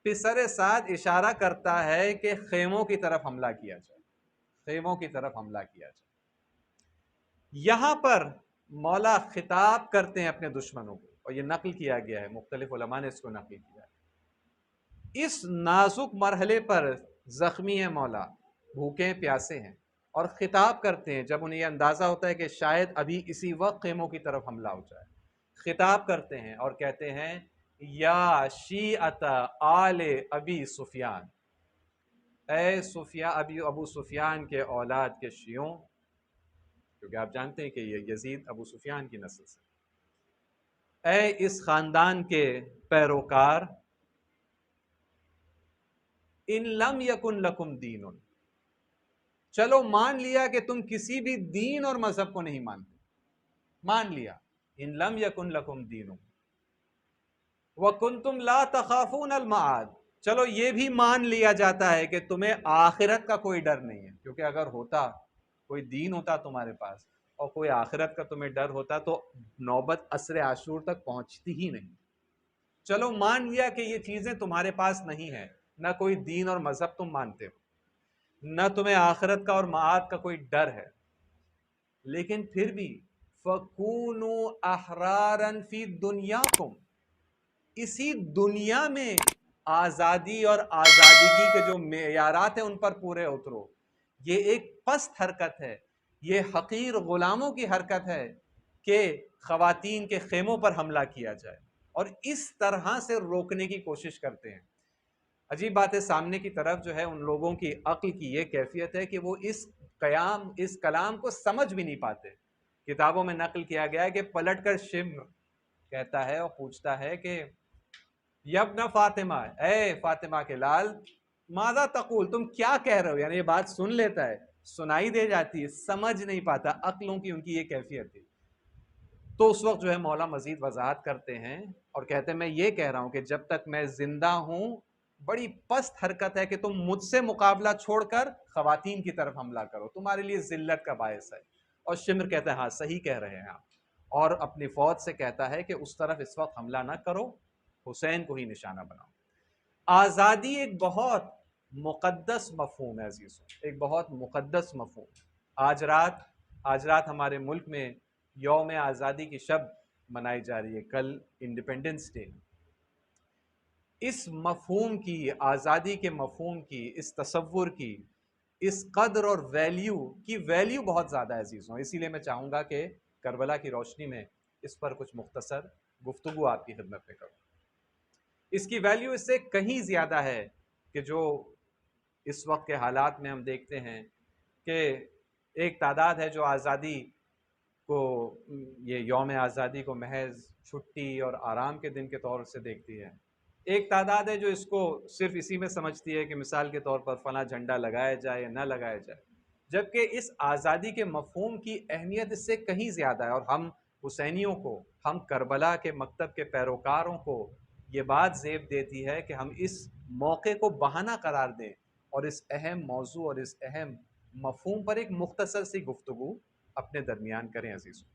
پسر سعد اشارہ کرتا ہے کہ خیموں کی طرف حملہ کیا جائے، خیموں کی طرف حملہ کیا جائے۔ یہاں پر مولا خطاب کرتے ہیں اپنے دشمنوں کو، اور یہ نقل کیا گیا ہے، مختلف علماء نے اس کو نقل کیا ہے۔ اس نازک مرحلے پر زخمی ہے مولا، بھوکے پیاسے ہیں، اور خطاب کرتے ہیں جب انہیں یہ اندازہ ہوتا ہے کہ شاید ابھی اسی وقت خیموں کی طرف حملہ ہو جائے، خطاب کرتے ہیں اور کہتے ہیں یا شیعت آل ابی سفیان، اے ابو سفیان کے اولاد کے شیعوں، کیونکہ آپ جانتے ہیں کہ یہ یزید ابو سفیان کی نسل سے، اے اس خاندان کے پیروکار، ان لم یکن لکم دین، چلو مان لیا کہ تم کسی بھی دین اور مذہب کو نہیں مانتے، مان لیا، ان لم یکن لکم دین وکنتم لا تخافون المعاد، چلو یہ بھی مان لیا جاتا ہے کہ تمہیں آخرت کا کوئی ڈر نہیں ہے، کیونکہ اگر ہوتا، کوئی دین ہوتا تمہارے پاس اور کوئی آخرت کا تمہیں ڈر ہوتا تو نوبت عصر عاشور تک پہنچتی ہی نہیں۔ چلو مان لیا کہ یہ چیزیں تمہارے پاس نہیں ہیں، نہ کوئی دین اور مذہب تم مانتے ہو، نہ تمہیں آخرت کا اور معاد کا کوئی ڈر ہے، لیکن پھر بھی فَكُونُوا أَحْرَارًا فِي دُنْيَاكُمْ، اسی دنیا میں آزادی اور آزادگی کے جو معیارات ہیں ان پر پورے اترو۔ یہ ایک پست حرکت ہے، یہ حقیر غلاموں کی حرکت ہے کہ خواتین کے خیموں پر حملہ کیا جائے، اور اس طرح سے روکنے کی کوشش کرتے ہیں۔ عجیب بات ہے، سامنے کی طرف جو ہے ان لوگوں کی عقل کی یہ کیفیت ہے کہ وہ اس کلام کو سمجھ بھی نہیں پاتے۔ کتابوں میں نقل کیا گیا ہے کہ پلٹ کر شمر کہتا ہے اور پوچھتا ہے کہ یبن فاطمہ، اے فاطمہ کے لال، ماذا تقول، تم کیا کہہ رہے ہو؟ یعنی یہ بات سن لیتا ہے، سنائی دے جاتی ہے، سمجھ نہیں پاتا، عقلوں کی ان کی یہ کیفیت تھی۔ تو اس وقت جو ہے مولا مزید وضاحت کرتے ہیں اور کہتے ہیں میں یہ کہہ رہا ہوں کہ جب تک میں زندہ ہوں بڑی پست حرکت ہے کہ تم مجھ سے مقابلہ چھوڑ کر خواتین کی طرف حملہ کرو، تمہارے لیے ذلت کا باعث ہے۔ اور شمر کہتا ہے ہاں صحیح کہہ رہے ہیں آپ، اور اپنی فوج سے کہتا ہے کہ اس طرف اس وقت حملہ نہ کرو، حسین کو ہی نشانہ بناؤ۔ آزادی ایک بہت مقدس مفہوم ہے عزیزوں، ایک بہت مقدس مفہوم۔ آج رات ہمارے ملک میں یوم آزادی کی شب منائی جا رہی ہے، کل انڈیپینڈنس ڈے۔ اس مفہوم کی، آزادی کے مفہوم کی، اس تصور کی، اس قدر اور ویلیو کی ویلیو بہت زیادہ ہے عزیزوں۔ اسی لیے میں چاہوں گا کہ کربلا کی روشنی میں اس پر کچھ مختصر گفتگو آپ کی خدمت میں کروں۔ اس کی ویلیو اس سے کہیں زیادہ ہے کہ جو اس وقت کے حالات میں ہم دیکھتے ہیں کہ ایک تعداد ہے جو آزادی کو، یہ یوم آزادی کو محض چھٹی اور آرام کے دن کے طور سے دیکھتی ہے، ایک تعداد ہے جو اس کو صرف اسی میں سمجھتی ہے کہ مثال کے طور پر فلاں جھنڈا لگایا جائے یا نہ لگایا جائے، جبکہ اس آزادی کے مفہوم کی اہمیت اس سے کہیں زیادہ ہے، اور ہم حسینیوں کو، ہم کربلا کے مکتب کے پیروکاروں کو یہ بات زیب دیتی ہے کہ ہم اس موقع کو بہانہ قرار دیں اور اس اہم موضوع اور اس اہم مفہوم پر ایک مختصر سی گفتگو اپنے درمیان کریں عزیزوں۔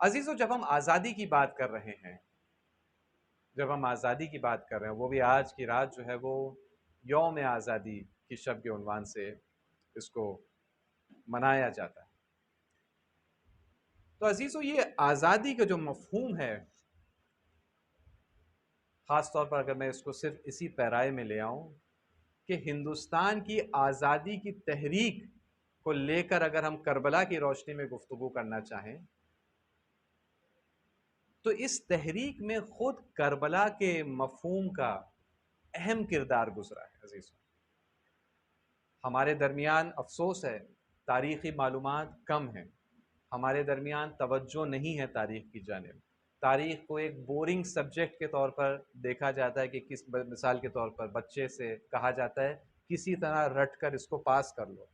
عزیزوں، جب ہم آزادی کی بات کر رہے ہیں، جب ہم آزادی کی بات کر رہے ہیں، وہ بھی آج کی رات جو ہے وہ یوم آزادی کی شب کے عنوان سے اس کو منایا جاتا ہے، تو عزیزوں یہ آزادی کا جو مفہوم ہے، خاص طور پر اگر میں اس کو صرف اسی پیرائے میں لے آؤں کہ ہندوستان کی آزادی کی تحریک کو لے کر اگر ہم کربلا کی روشنی میں گفتگو کرنا چاہیں تو اس تحریک میں خود کربلا کے مفہوم کا اہم کردار گزرا ہے عزیزوں۔ ہمارے درمیان افسوس ہے تاریخی معلومات کم ہیں، ہمارے درمیان توجہ نہیں ہے تاریخ کی جانب، تاریخ کو ایک بورنگ سبجیکٹ کے طور پر دیکھا جاتا ہے کہ مثال کے طور پر بچے سے کہا جاتا ہے کسی طرح رٹ کر اس کو پاس کر لو،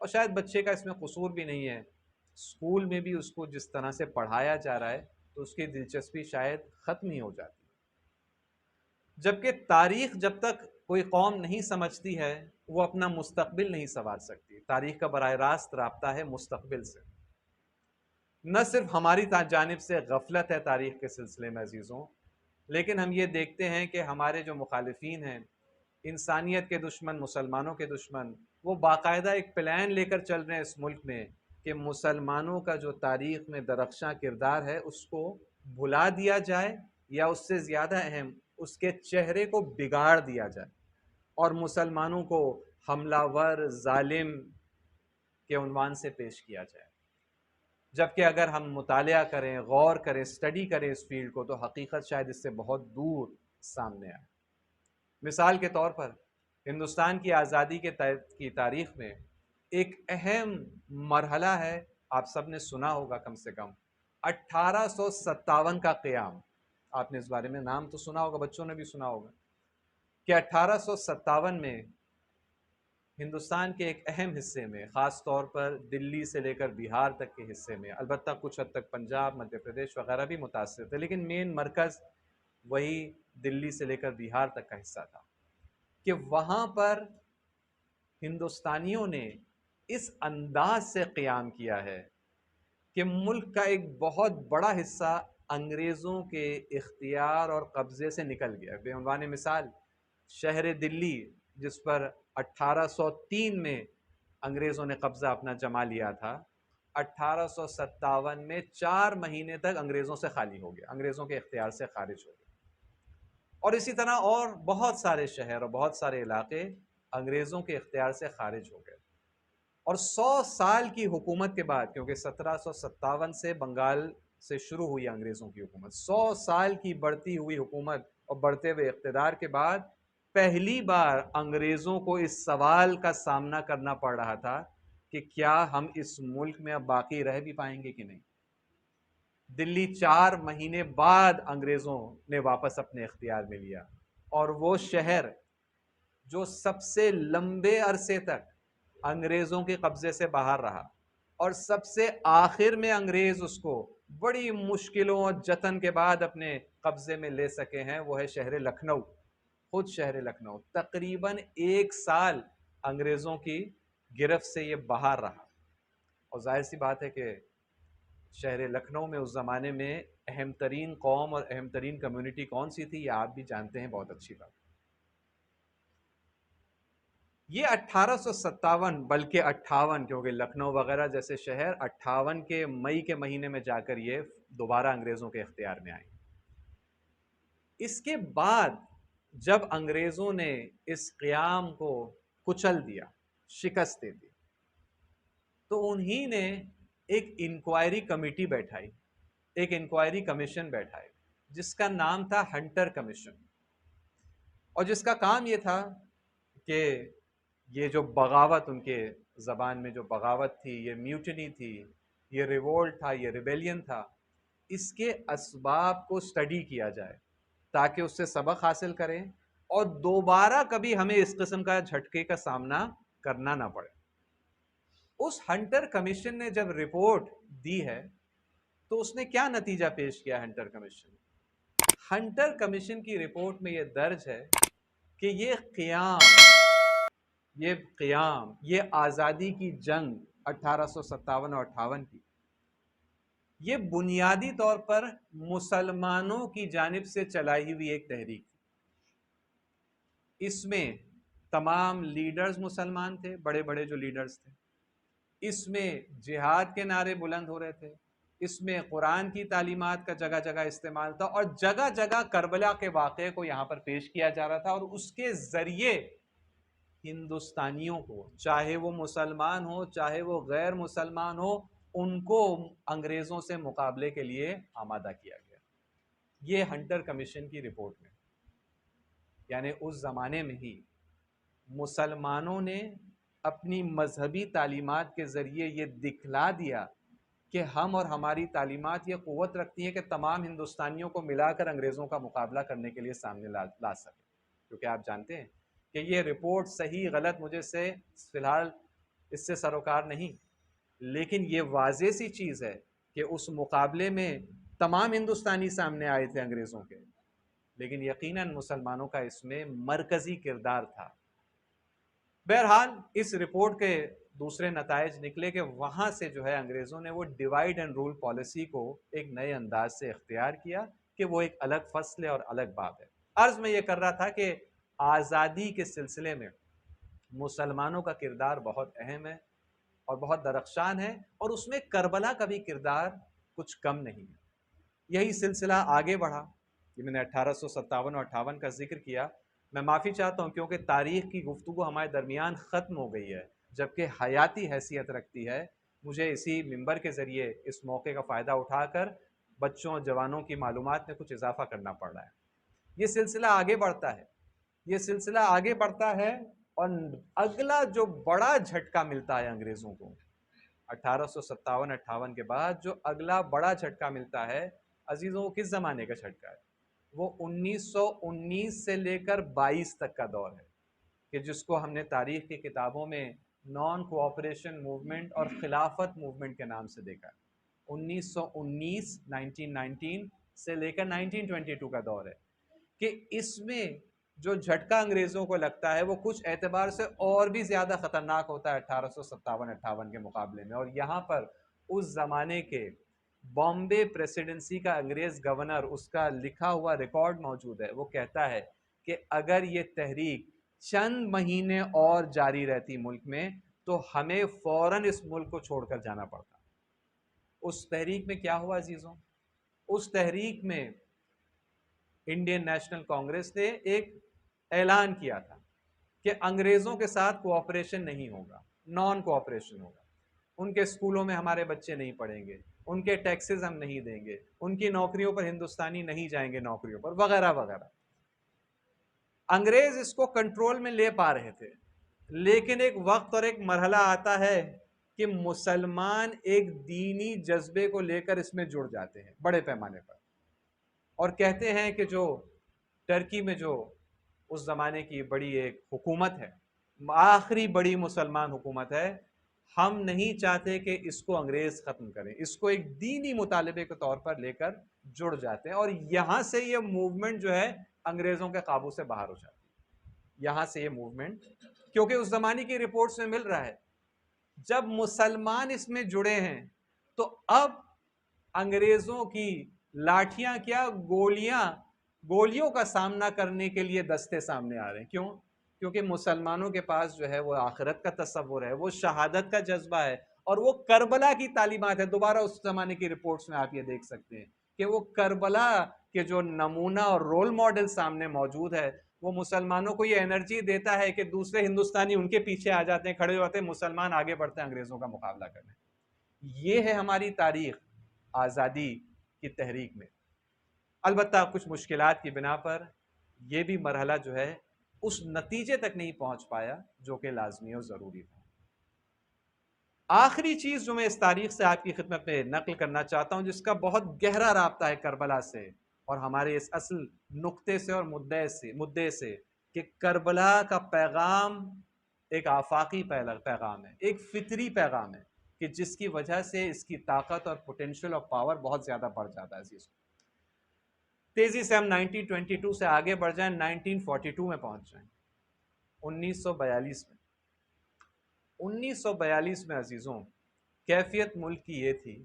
اور شاید بچے کا اس میں قصور بھی نہیں ہے، اسکول میں بھی اس کو جس طرح سے پڑھایا جا رہا ہے تو اس کی دلچسپی شاید ختم ہی ہو جاتی ہے، جبکہ تاریخ جب تک کوئی قوم نہیں سمجھتی ہے وہ اپنا مستقبل نہیں سنوار سکتی۔ تاریخ کا براہ راست رابطہ ہے مستقبل سے۔ نہ صرف ہماری جانب سے غفلت ہے تاریخ کے سلسلے میں عزیزوں، لیکن ہم یہ دیکھتے ہیں کہ ہمارے جو مخالفین ہیں، انسانیت کے دشمن، مسلمانوں کے دشمن، وہ باقاعدہ ایک پلان لے کر چل رہے ہیں اس ملک میں کہ مسلمانوں کا جو تاریخ میں درخشاں کردار ہے اس کو بھلا دیا جائے، یا اس سے زیادہ اہم اس کے چہرے کو بگاڑ دیا جائے اور مسلمانوں کو حملہ ور، ظالم کے عنوان سے پیش کیا جائے، جبکہ اگر ہم مطالعہ کریں، غور کریں، اسٹڈی کریں اس فیلڈ کو، تو حقیقت شاید اس سے بہت دور سامنے آئے۔ مثال کے طور پر ہندوستان کی آزادی کی تاریخ میں ایک اہم مرحلہ ہے، آپ سب نے سنا ہوگا کم سے کم 1857 کا قیام۔ آپ نے اس بارے میں نام تو سنا ہوگا، بچوں نے بھی سنا ہوگا کہ 1857 میں ہندوستان کے ایک اہم حصے میں، خاص طور پر دلی سے لے کر بہار تک کے حصے میں، البتہ کچھ حد تک پنجاب، مدھیہ پردیش وغیرہ بھی متاثر تھے، لیکن مین مرکز وہی دلی سے لے کر بہار تک کا حصہ تھا، کہ وہاں پر ہندوستانیوں نے اس انداز سے قیام کیا ہے کہ ملک کا ایک بہت بڑا حصہ انگریزوں کے اختیار اور قبضے سے نکل گیا۔ بے عنوان مثال شہر دلی، جس پر 1803 میں انگریزوں نے قبضہ اپنا جما لیا تھا، 1857 میں 4 مہینے تک انگریزوں سے خالی ہو گیا، انگریزوں کے اختیار سے خارج ہو گیا، اور اسی طرح اور بہت سارے شہر اور بہت سارے علاقے انگریزوں کے اختیار سے خارج ہو گئے، اور 100 سال کی حکومت کے بعد، کیونکہ 1757 سے بنگال سے شروع ہوئی انگریزوں کی حکومت، 100 سال کی بڑھتی ہوئی حکومت اور بڑھتے ہوئے اقتدار کے بعد پہلی بار انگریزوں کو اس سوال کا سامنا کرنا پڑ رہا تھا کہ کیا ہم اس ملک میں اب باقی رہ بھی پائیں گے کہ نہیں۔ دلی 4 مہینے بعد انگریزوں نے واپس اپنے اختیار میں لیا، اور وہ شہر جو سب سے لمبے عرصے تک انگریزوں کے قبضے سے باہر رہا اور سب سے آخر میں انگریز اس کو بڑی مشکلوں اور جتن کے بعد اپنے قبضے میں لے سکے ہیں، وہ ہے شہر لکھنؤ۔ خود شہر لکھنؤ تقریباً 1 سال انگریزوں کی گرفت سے یہ باہر رہا، اور ظاہر سی بات ہے کہ شہر لکھنؤ میں اس زمانے میں اہم ترین قوم اور اہم ترین کمیونٹی کون سی تھی، یہ آپ بھی جانتے ہیں، بہت اچھی بات۔ یہ 1857 بلکہ 58، کیونکہ لکھنؤ وغیرہ جیسے شہر 58 کے مئی کے مہینے میں جا کر یہ دوبارہ انگریزوں کے اختیار میں آئے۔ اس کے بعد جب انگریزوں نے اس قیام کو کچل دیا، شکست دے دی، تو انہی نے ایک انکوائری کمیٹی بیٹھائی، ایک انکوائری کمیشن بیٹھائی، جس کا نام تھا ہنٹر کمیشن، اور جس کا کام یہ تھا کہ یہ جو بغاوت، ان کے زبان میں جو بغاوت تھی، یہ میوٹنی تھی، یہ ریوولٹ تھا، یہ ریبیلین تھا، اس کے اسباب کو سٹڈی کیا جائے تاکہ اس سے سبق حاصل کریں اور دوبارہ کبھی ہمیں اس قسم کا جھٹکے کا سامنا کرنا نہ پڑے۔ اس ہنٹر کمیشن نے جب رپورٹ دی ہے تو اس نے کیا نتیجہ پیش کیا؟ ہنٹر کمیشن کی رپورٹ میں یہ درج ہے کہ یہ آزادی کی جنگ 1857 اور 58 کی، یہ بنیادی طور پر مسلمانوں کی جانب سے چلائی ہوئی ایک تحریک تھی۔ اس میں تمام لیڈرز مسلمان تھے، بڑے بڑے جو لیڈرز تھے، اس میں جہاد کے نعرے بلند ہو رہے تھے، اس میں قرآن کی تعلیمات کا جگہ جگہ استعمال تھا، اور جگہ جگہ کربلا کے واقعے کو یہاں پر پیش کیا جا رہا تھا، اور اس کے ذریعے ہندوستانیوں کو، چاہے وہ مسلمان ہو چاہے وہ غیر مسلمان ہو، ان کو انگریزوں سے مقابلے کے لیے آمادہ کیا گیا۔ یہ ہنٹر کمیشن کی رپورٹ میں، یعنی اس زمانے میں ہی مسلمانوں نے اپنی مذہبی تعلیمات کے ذریعے یہ دکھلا دیا کہ ہم اور ہماری تعلیمات یہ قوت رکھتی ہیں کہ تمام ہندوستانیوں کو ملا کر انگریزوں کا مقابلہ کرنے کے لیے سامنے لا سکے۔ کیونکہ آپ جانتے ہیں کہ یہ رپورٹ صحیح غلط مجھے سے فی الحال اس سے سروکار نہیں، لیکن یہ واضح سی چیز ہے کہ اس مقابلے میں تمام ہندوستانی سامنے آئے تھے انگریزوں کے، لیکن یقیناً مسلمانوں کا اس میں مرکزی کردار تھا۔ بہرحال اس رپورٹ کے دوسرے نتائج نکلے کہ وہاں سے جو ہے انگریزوں نے وہ ڈیوائیڈ اینڈ رول پالیسی کو ایک نئے انداز سے اختیار کیا کہ وہ ایک الگ فصل ہے اور الگ باب ہے۔ عرض میں یہ کر رہا تھا کہ آزادی کے سلسلے میں مسلمانوں کا کردار بہت اہم ہے اور بہت درخشان ہے، اور اس میں کربلا کا بھی کردار کچھ کم نہیں ہے۔ یہی سلسلہ آگے بڑھا، یہ میں نے 1857 اور 58 کا ذکر کیا۔ میں معافی چاہتا ہوں کیونکہ تاریخ کی گفتگو ہمارے درمیان ختم ہو گئی ہے، جبکہ حیاتی حیثیت رکھتی ہے۔ مجھے اسی منبر کے ذریعے اس موقع کا فائدہ اٹھا کر بچوں جوانوں کی معلومات میں کچھ اضافہ کرنا پڑ رہا ہے۔ یہ سلسلہ آگے بڑھتا ہے، یہ سلسلہ آگے بڑھتا ہے، اور اگلا جو بڑا جھٹکا ملتا ہے انگریزوں کو 1857-58 کے بعد، جو اگلا بڑا جھٹکا ملتا ہے عزیزوں، وہ کس زمانے کا جھٹکا ہے؟ وہ 1919 سے لے کر 22 تک کا دور ہے، کہ جس کو ہم نے تاریخ کی کتابوں میں نان کوآپریشن موومنٹ اور خلافت موومنٹ کے نام سے دیکھا ہے۔ 1919 سے لے کر 1922 کا دور ہے، کہ اس میں جو جھٹکا انگریزوں کو لگتا ہے وہ کچھ اعتبار سے اور بھی زیادہ خطرناک ہوتا ہے 1857-58 کے مقابلے میں۔ اور یہاں پر اس زمانے کے بامبے پریسیڈنسی کا انگریز گورنر، اس کا لکھا ہوا ریکارڈ موجود ہے، وہ کہتا ہے کہ اگر یہ تحریک چند مہینے اور جاری رہتی ملک میں تو ہمیں فوراً اس ملک کو چھوڑ کر جانا پڑتا۔ اس تحریک میں کیا ہوا عزیزوں؟ اس تحریک میں انڈین نیشنل کانگریس نے ایک اعلان کیا تھا کہ انگریزوں کے ساتھ کوآپریشن نہیں ہوگا، نان کوآپریشن ہوگا۔ ان کے اسکولوں میں ہمارے بچے نہیں پڑھیں گے، ان کے ٹیکسز ہم نہیں دیں گے، ان کی نوکریوں پر ہندوستانی نہیں جائیں گے نوکریوں پر، وغیرہ وغیرہ۔ انگریز اس کو کنٹرول میں لے پا رہے تھے، لیکن ایک وقت اور ایک مرحلہ آتا ہے کہ مسلمان ایک دینی جذبے کو لے کر اس میں جڑ جاتے ہیں بڑے پیمانے پر، اور کہتے ہیں کہ جو ٹرکی میں جو اس زمانے کی بڑی ایک حکومت ہے، آخری بڑی مسلمان حکومت ہے، ہم نہیں چاہتے کہ اس کو انگریز ختم کریں، اس کو ایک دینی مطالبے کے طور پر لے کر جڑ جاتے ہیں، اور یہاں سے یہ موومنٹ جو ہے انگریزوں کے قابو سے باہر ہو جاتی ہے۔ یہاں سے یہ موومنٹ، کیونکہ اس زمانے کی رپورٹس میں مل رہا ہے جب مسلمان اس میں جڑے ہیں تو اب انگریزوں کی لاٹھیاں کیا، گولیوں کا سامنا کرنے کے لیے دستے سامنے آ رہے ہیں۔ کیوں؟ کیونکہ مسلمانوں کے پاس جو ہے وہ آخرت کا تصور ہے، وہ شہادت کا جذبہ ہے، اور وہ کربلا کی تعلیمات ہے۔ دوبارہ اس زمانے کی رپورٹس میں آپ یہ دیکھ سکتے ہیں کہ وہ کربلا کے جو نمونہ اور رول ماڈل سامنے موجود ہے، وہ مسلمانوں کو یہ انرجی دیتا ہے کہ دوسرے ہندوستانی ان کے پیچھے آ جاتے ہیں، کھڑے ہوتے ہیں، مسلمان آگے بڑھتے ہیں انگریزوں کا مقابلہ کرنے۔ یہ ہے ہماری تاریخ آزادی کی تحریک میں۔ البتہ کچھ مشکلات کی بنا پر یہ بھی مرحلہ جو ہے اس نتیجے تک نہیں پہنچ پایا جو کہ لازمی اور ضروری تھا۔ آخری چیز جو میں اس تاریخ سے آپ کی خدمت میں نقل کرنا چاہتا ہوں، جس کا بہت گہرا رابطہ ہے کربلا سے، اور ہمارے اس اصل نقطے سے اور مدعے سے کہ کربلا کا پیغام ایک آفاقی پیغام ہے، ایک فطری پیغام ہے کہ جس کی وجہ سے اس کی طاقت اور پوٹینشیل اور پاور بہت زیادہ بڑھ جاتا ہے عزیز۔ تیزی سے ہم 1922 سے آگے بڑھ جائیں، 1942 میں پہنچ جائیں، 1942 میں۔ 1942 میں عزیزوں کیفیت ملک کی یہ تھی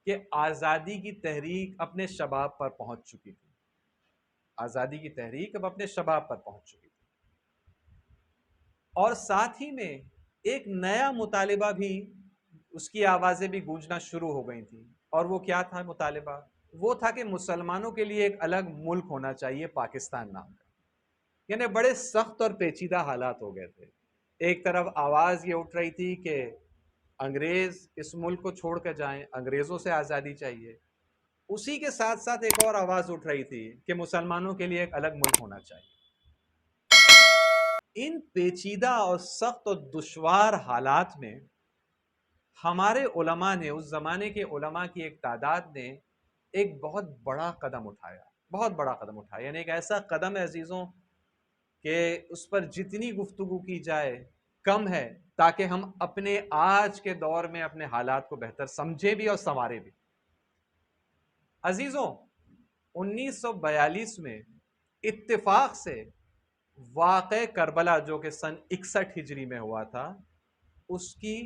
کہ آزادی کی تحریک اپنے شباب پر پہنچ چکی تھی، آزادی کی تحریک اب اپنے شباب پر پہنچ چکی تھی، اور ساتھ ہی میں ایک نیا مطالبہ بھی، اس کی آوازیں بھی گونجنا شروع ہو گئی تھیں، اور وہ کیا تھا مطالبہ؟ وہ تھا کہ مسلمانوں کے لیے ایک الگ ملک ہونا چاہیے، پاکستان نام کا۔ یعنی بڑے سخت اور پیچیدہ حالات ہو گئے تھے۔ ایک طرف آواز یہ اٹھ رہی تھی کہ انگریز اس ملک کو چھوڑ کر جائیں، انگریزوں سے آزادی چاہیے، اسی کے ساتھ ساتھ ایک اور آواز اٹھ رہی تھی کہ مسلمانوں کے لیے ایک الگ ملک ہونا چاہیے۔ ان پیچیدہ اور سخت اور دشوار حالات میں ہمارے علماء نے، اس زمانے کے علماء کی ایک تعداد نے ایک بہت بڑا قدم اٹھایا، بہت بڑا قدم اٹھایا، یعنی ایک ایسا قدم ہے عزیزوں کہ اس پر جتنی گفتگو کی جائے کم ہے، تاکہ ہم اپنے آج کے دور میں اپنے حالات کو بہتر سمجھے بھی اور سنوارے بھی۔ عزیزوں 1942 میں اتفاق سے واقع کربلا جو کہ سن 61 ہجری میں ہوا تھا، اس کی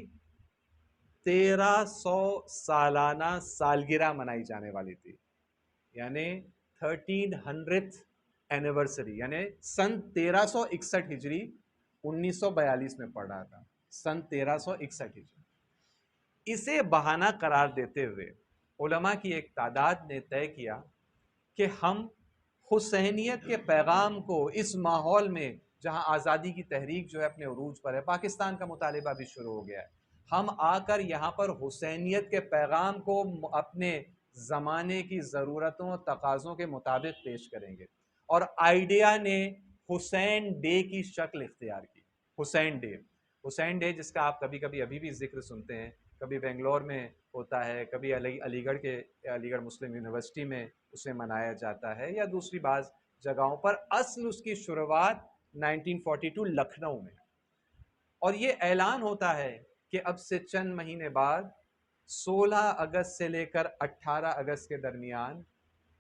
1300 سالانہ سالگرہ منائی جانے والی تھی، یعنی 1300th اینیورسری، یعنی سن 1361 ہجری 1942 میں پڑ رہا تھا، سن 1361 ہجری۔ اسے بہانہ قرار دیتے ہوئے علماء کی ایک تعداد نے طے کیا کہ ہم حسینیت کے پیغام کو اس ماحول میں جہاں آزادی کی تحریک جو ہے اپنے عروج پر ہے، پاکستان کا مطالبہ بھی شروع ہو گیا ہے، ہم آ کر یہاں پر حسینیت کے پیغام کو اپنے زمانے کی ضرورتوں اور تقاضوں کے مطابق پیش کریں گے۔ اور آئیڈیا نے حسین ڈے کی شکل اختیار کی، حسین ڈے، حسین ڈے جس کا آپ کبھی کبھی ابھی بھی ذکر سنتے ہیں، کبھی بنگلور میں ہوتا ہے، کبھی علی گڑھ مسلم یونیورسٹی میں اسے منایا جاتا ہے، یا دوسری بعض جگہوں پر۔ اصل اس کی شروعات 1942 لکھنؤ میں، اور یہ اعلان ہوتا ہے کہ اب سے چند مہینے بعد 16 اگست سے لے کر 18 اگست کے درمیان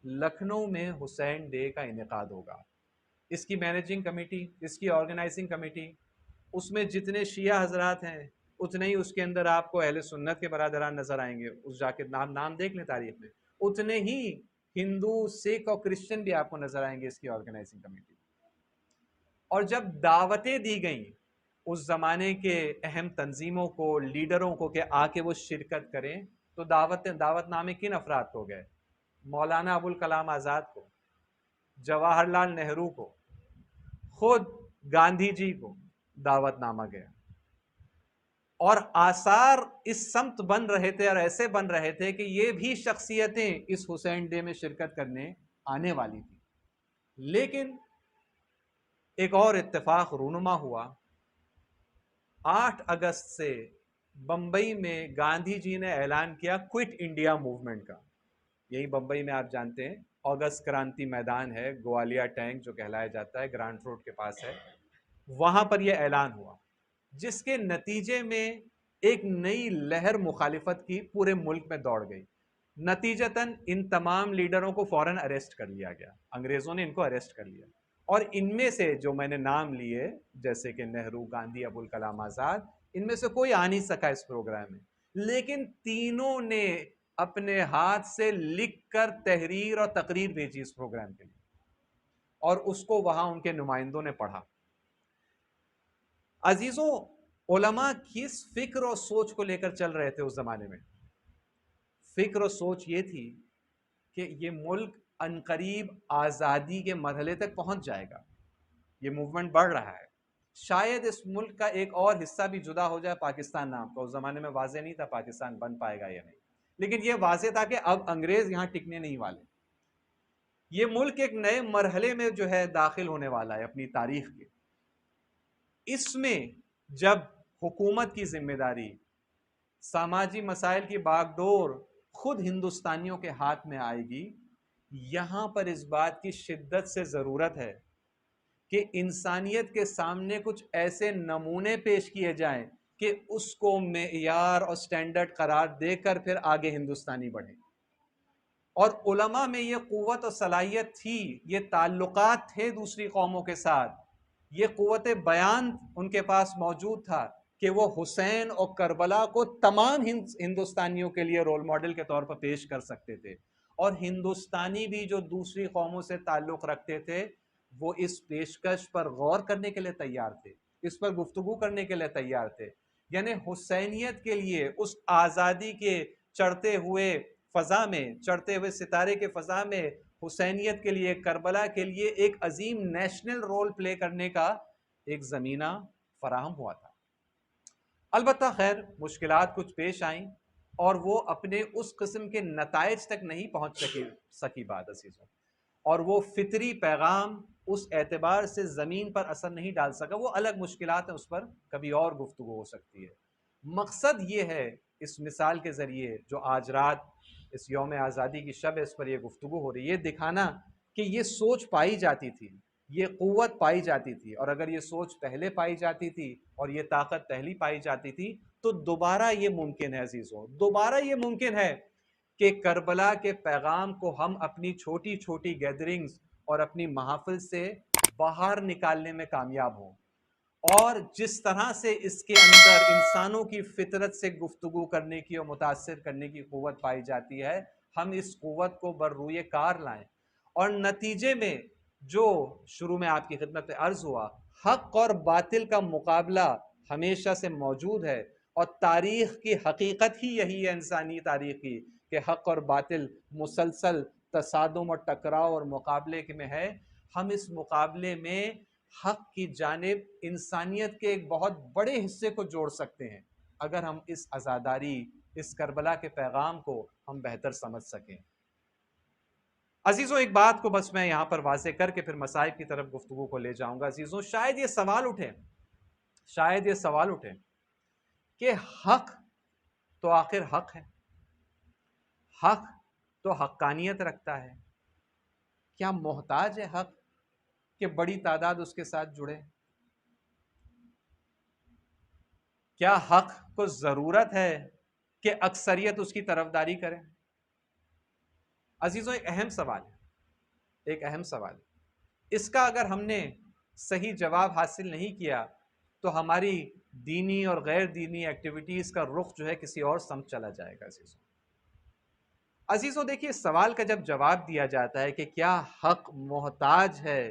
لکھنؤ میں حسین ڈے کا انعقاد ہوگا۔ اس کی مینیجنگ کمیٹی، اس کی آرگنائزنگ کمیٹی، اس میں جتنے شیعہ حضرات ہیں اتنے ہی اس کے اندر آپ کو اہل سنت کے برادران نظر آئیں گے، اس جا کے نام دیکھ لیں تاریخ میں، اتنے ہی ہندو، سکھ اور کرسچن بھی آپ کو نظر آئیں گے اس کی آرگنائزنگ کمیٹی۔ اور جب دعوتیں دی گئیں اس زمانے کے اہم تنظیموں کو، لیڈروں کو کہ آ کے وہ شرکت کریں، تو دعوت نامے کن افراد کو گئے؟ مولانا ابوالکلام آزاد کو، جواہر لال نہرو کو، خود گاندھی جی کو دعوت نامہ گیا، اور آثار اس سمت بن رہے تھے اور ایسے بن رہے تھے کہ یہ بھی شخصیتیں اس حسین ڈے میں شرکت کرنے آنے والی تھی۔ لیکن ایک اور اتفاق رونما ہوا، 8 اگست سے بمبئی میں گاندھی جی نے اعلان کیا کوئٹ انڈیا موومنٹ کا۔ یہی بمبئی میں آپ جانتے ہیں اگست کرانتی میدان ہے، گوالیا ٹینک جو کہلایا جاتا ہے، گرانٹ روڈ کے پاس ہے، وہاں پر یہ اعلان ہوا، جس کے نتیجے میں ایک نئی لہر مخالفت کی پورے ملک میں دوڑ گئی۔ نتیجتاً ان تمام لیڈروں کو فوراً اریسٹ کر لیا گیا، انگریزوں نے ان کو اریسٹ کر لیا، اور ان میں سے جو میں نے نام لیے جیسے کہ نہرو، گاندھی، ابوالکلام آزاد، ان میں سے کوئی آ نہیں سکا اس پروگرام میں، لیکن تینوں نے اپنے ہاتھ سے لکھ کر تحریر اور تقریر بھیجی اس پروگرام کے لیے، اور اس کو وہاں ان کے نمائندوں نے پڑھا۔ عزیزوں علماء کس فکر اور سوچ کو لے کر چل رہے تھے اس زمانے میں؟ فکر اور سوچ یہ تھی کہ یہ ملک عنقریب آزادی کے مرحلے تک پہنچ جائے گا، یہ موومنٹ بڑھ رہا ہے، شاید اس ملک کا ایک اور حصہ بھی جدا ہو جائے پاکستان نام کا۔ اس زمانے میں واضح نہیں تھا پاکستان بن پائے گا یا نہیں، لیکن یہ واضح تھا کہ اب انگریز یہاں ٹکنے نہیں والے، یہ ملک ایک نئے مرحلے میں جو ہے داخل ہونے والا ہے اپنی تاریخ کے۔ اس میں جب حکومت کی ذمہ داری، سماجی مسائل کی باغ ڈور خود ہندوستانیوں کے ہاتھ میں آئے گی، یہاں پر اس بات کی شدت سے ضرورت ہے کہ انسانیت کے سامنے کچھ ایسے نمونے پیش کیے جائیں کہ اس کو معیار اور سٹینڈرڈ قرار دے کر پھر آگے ہندوستانی بڑھیں. اور علماء میں یہ قوت اور صلاحیت تھی، یہ تعلقات تھے دوسری قوموں کے ساتھ، یہ قوت بیان ان کے پاس موجود تھا کہ وہ حسین اور کربلا کو تمام ہندوستانیوں کے لیے رول ماڈل کے طور پر پیش کر سکتے تھے. اور ہندوستانی بھی جو دوسری قوموں سے تعلق رکھتے تھے وہ اس پیشکش پر غور کرنے کے لیے تیار تھے، اس پر گفتگو کرنے کے لیے تیار تھے. یعنی حسینیت کے لیے اس آزادی کے چڑھتے ہوئے فضا میں، چڑھتے ہوئے ستارے کے فضا میں حسینیت کے لیے، کربلا کے لیے ایک عظیم نیشنل رول پلے کرنے کا ایک زمینہ فراہم ہوا تھا. البتہ خیر مشکلات کچھ پیش آئیں اور وہ اپنے اس قسم کے نتائج تک نہیں پہنچ سکی بات عزیزوں، اور وہ فطری پیغام اس اعتبار سے زمین پر اثر نہیں ڈال سکا. وہ الگ مشکلات ہیں، اس پر کبھی اور گفتگو ہو سکتی ہے. مقصد یہ ہے اس مثال کے ذریعے جو آج رات اس یوم آزادی کی شب اس پر یہ گفتگو ہو رہی ہے، یہ دکھانا کہ یہ سوچ پائی جاتی تھی، یہ قوت پائی جاتی تھی، اور اگر یہ سوچ پہلے پائی جاتی تھی اور یہ طاقت پہلی پائی جاتی تھی تو دوبارہ یہ ممکن ہے عزیزوں، دوبارہ یہ ممکن ہے کہ کربلا کے پیغام کو ہم اپنی چھوٹی چھوٹی گیدرنگز اور اپنی محافل سے باہر نکالنے میں کامیاب ہوں. اور جس طرح سے اس کے اندر انسانوں کی فطرت سے گفتگو کرنے کی اور متاثر کرنے کی قوت پائی جاتی ہے، ہم اس قوت کو بر روئے کار لائیں. اور نتیجے میں جو شروع میں آپ کی خدمت میں عرض ہوا، حق اور باطل کا مقابلہ ہمیشہ سے موجود ہے، اور تاریخ کی حقیقت ہی یہی ہے، انسانی تاریخ کی، کہ حق اور باطل مسلسل تصادم اور ٹکراؤ اور مقابلے میں ہے. ہم اس مقابلے میں حق کی جانب انسانیت کے ایک بہت بڑے حصے کو جوڑ سکتے ہیں اگر ہم اس عزاداری، اس کربلا کے پیغام کو ہم بہتر سمجھ سکیں. عزیزوں ایک بات کو بس میں یہاں پر واضح کر کے پھر مسائب کی طرف گفتگو کو لے جاؤں گا. عزیزوں شاید یہ سوال اٹھے کہ حق تو آخر حق ہے، حق تو حقانیت رکھتا ہے، کیا محتاج ہے حق کہ بڑی تعداد اس کے ساتھ جڑے؟ کیا حق کو ضرورت ہے کہ اکثریت اس کی طرفداری کرے؟ عزیزوں ایک اہم سوال ہے. اس کا اگر ہم نے صحیح جواب حاصل نہیں کیا تو ہماری دینی اور غیر دینی ایکٹیویٹیز کا رخ جو ہے کسی اور سمت چلا جائے گا. عزیزوں دیکھیے سوال کا جب جواب دیا جاتا ہے کہ کیا حق محتاج ہے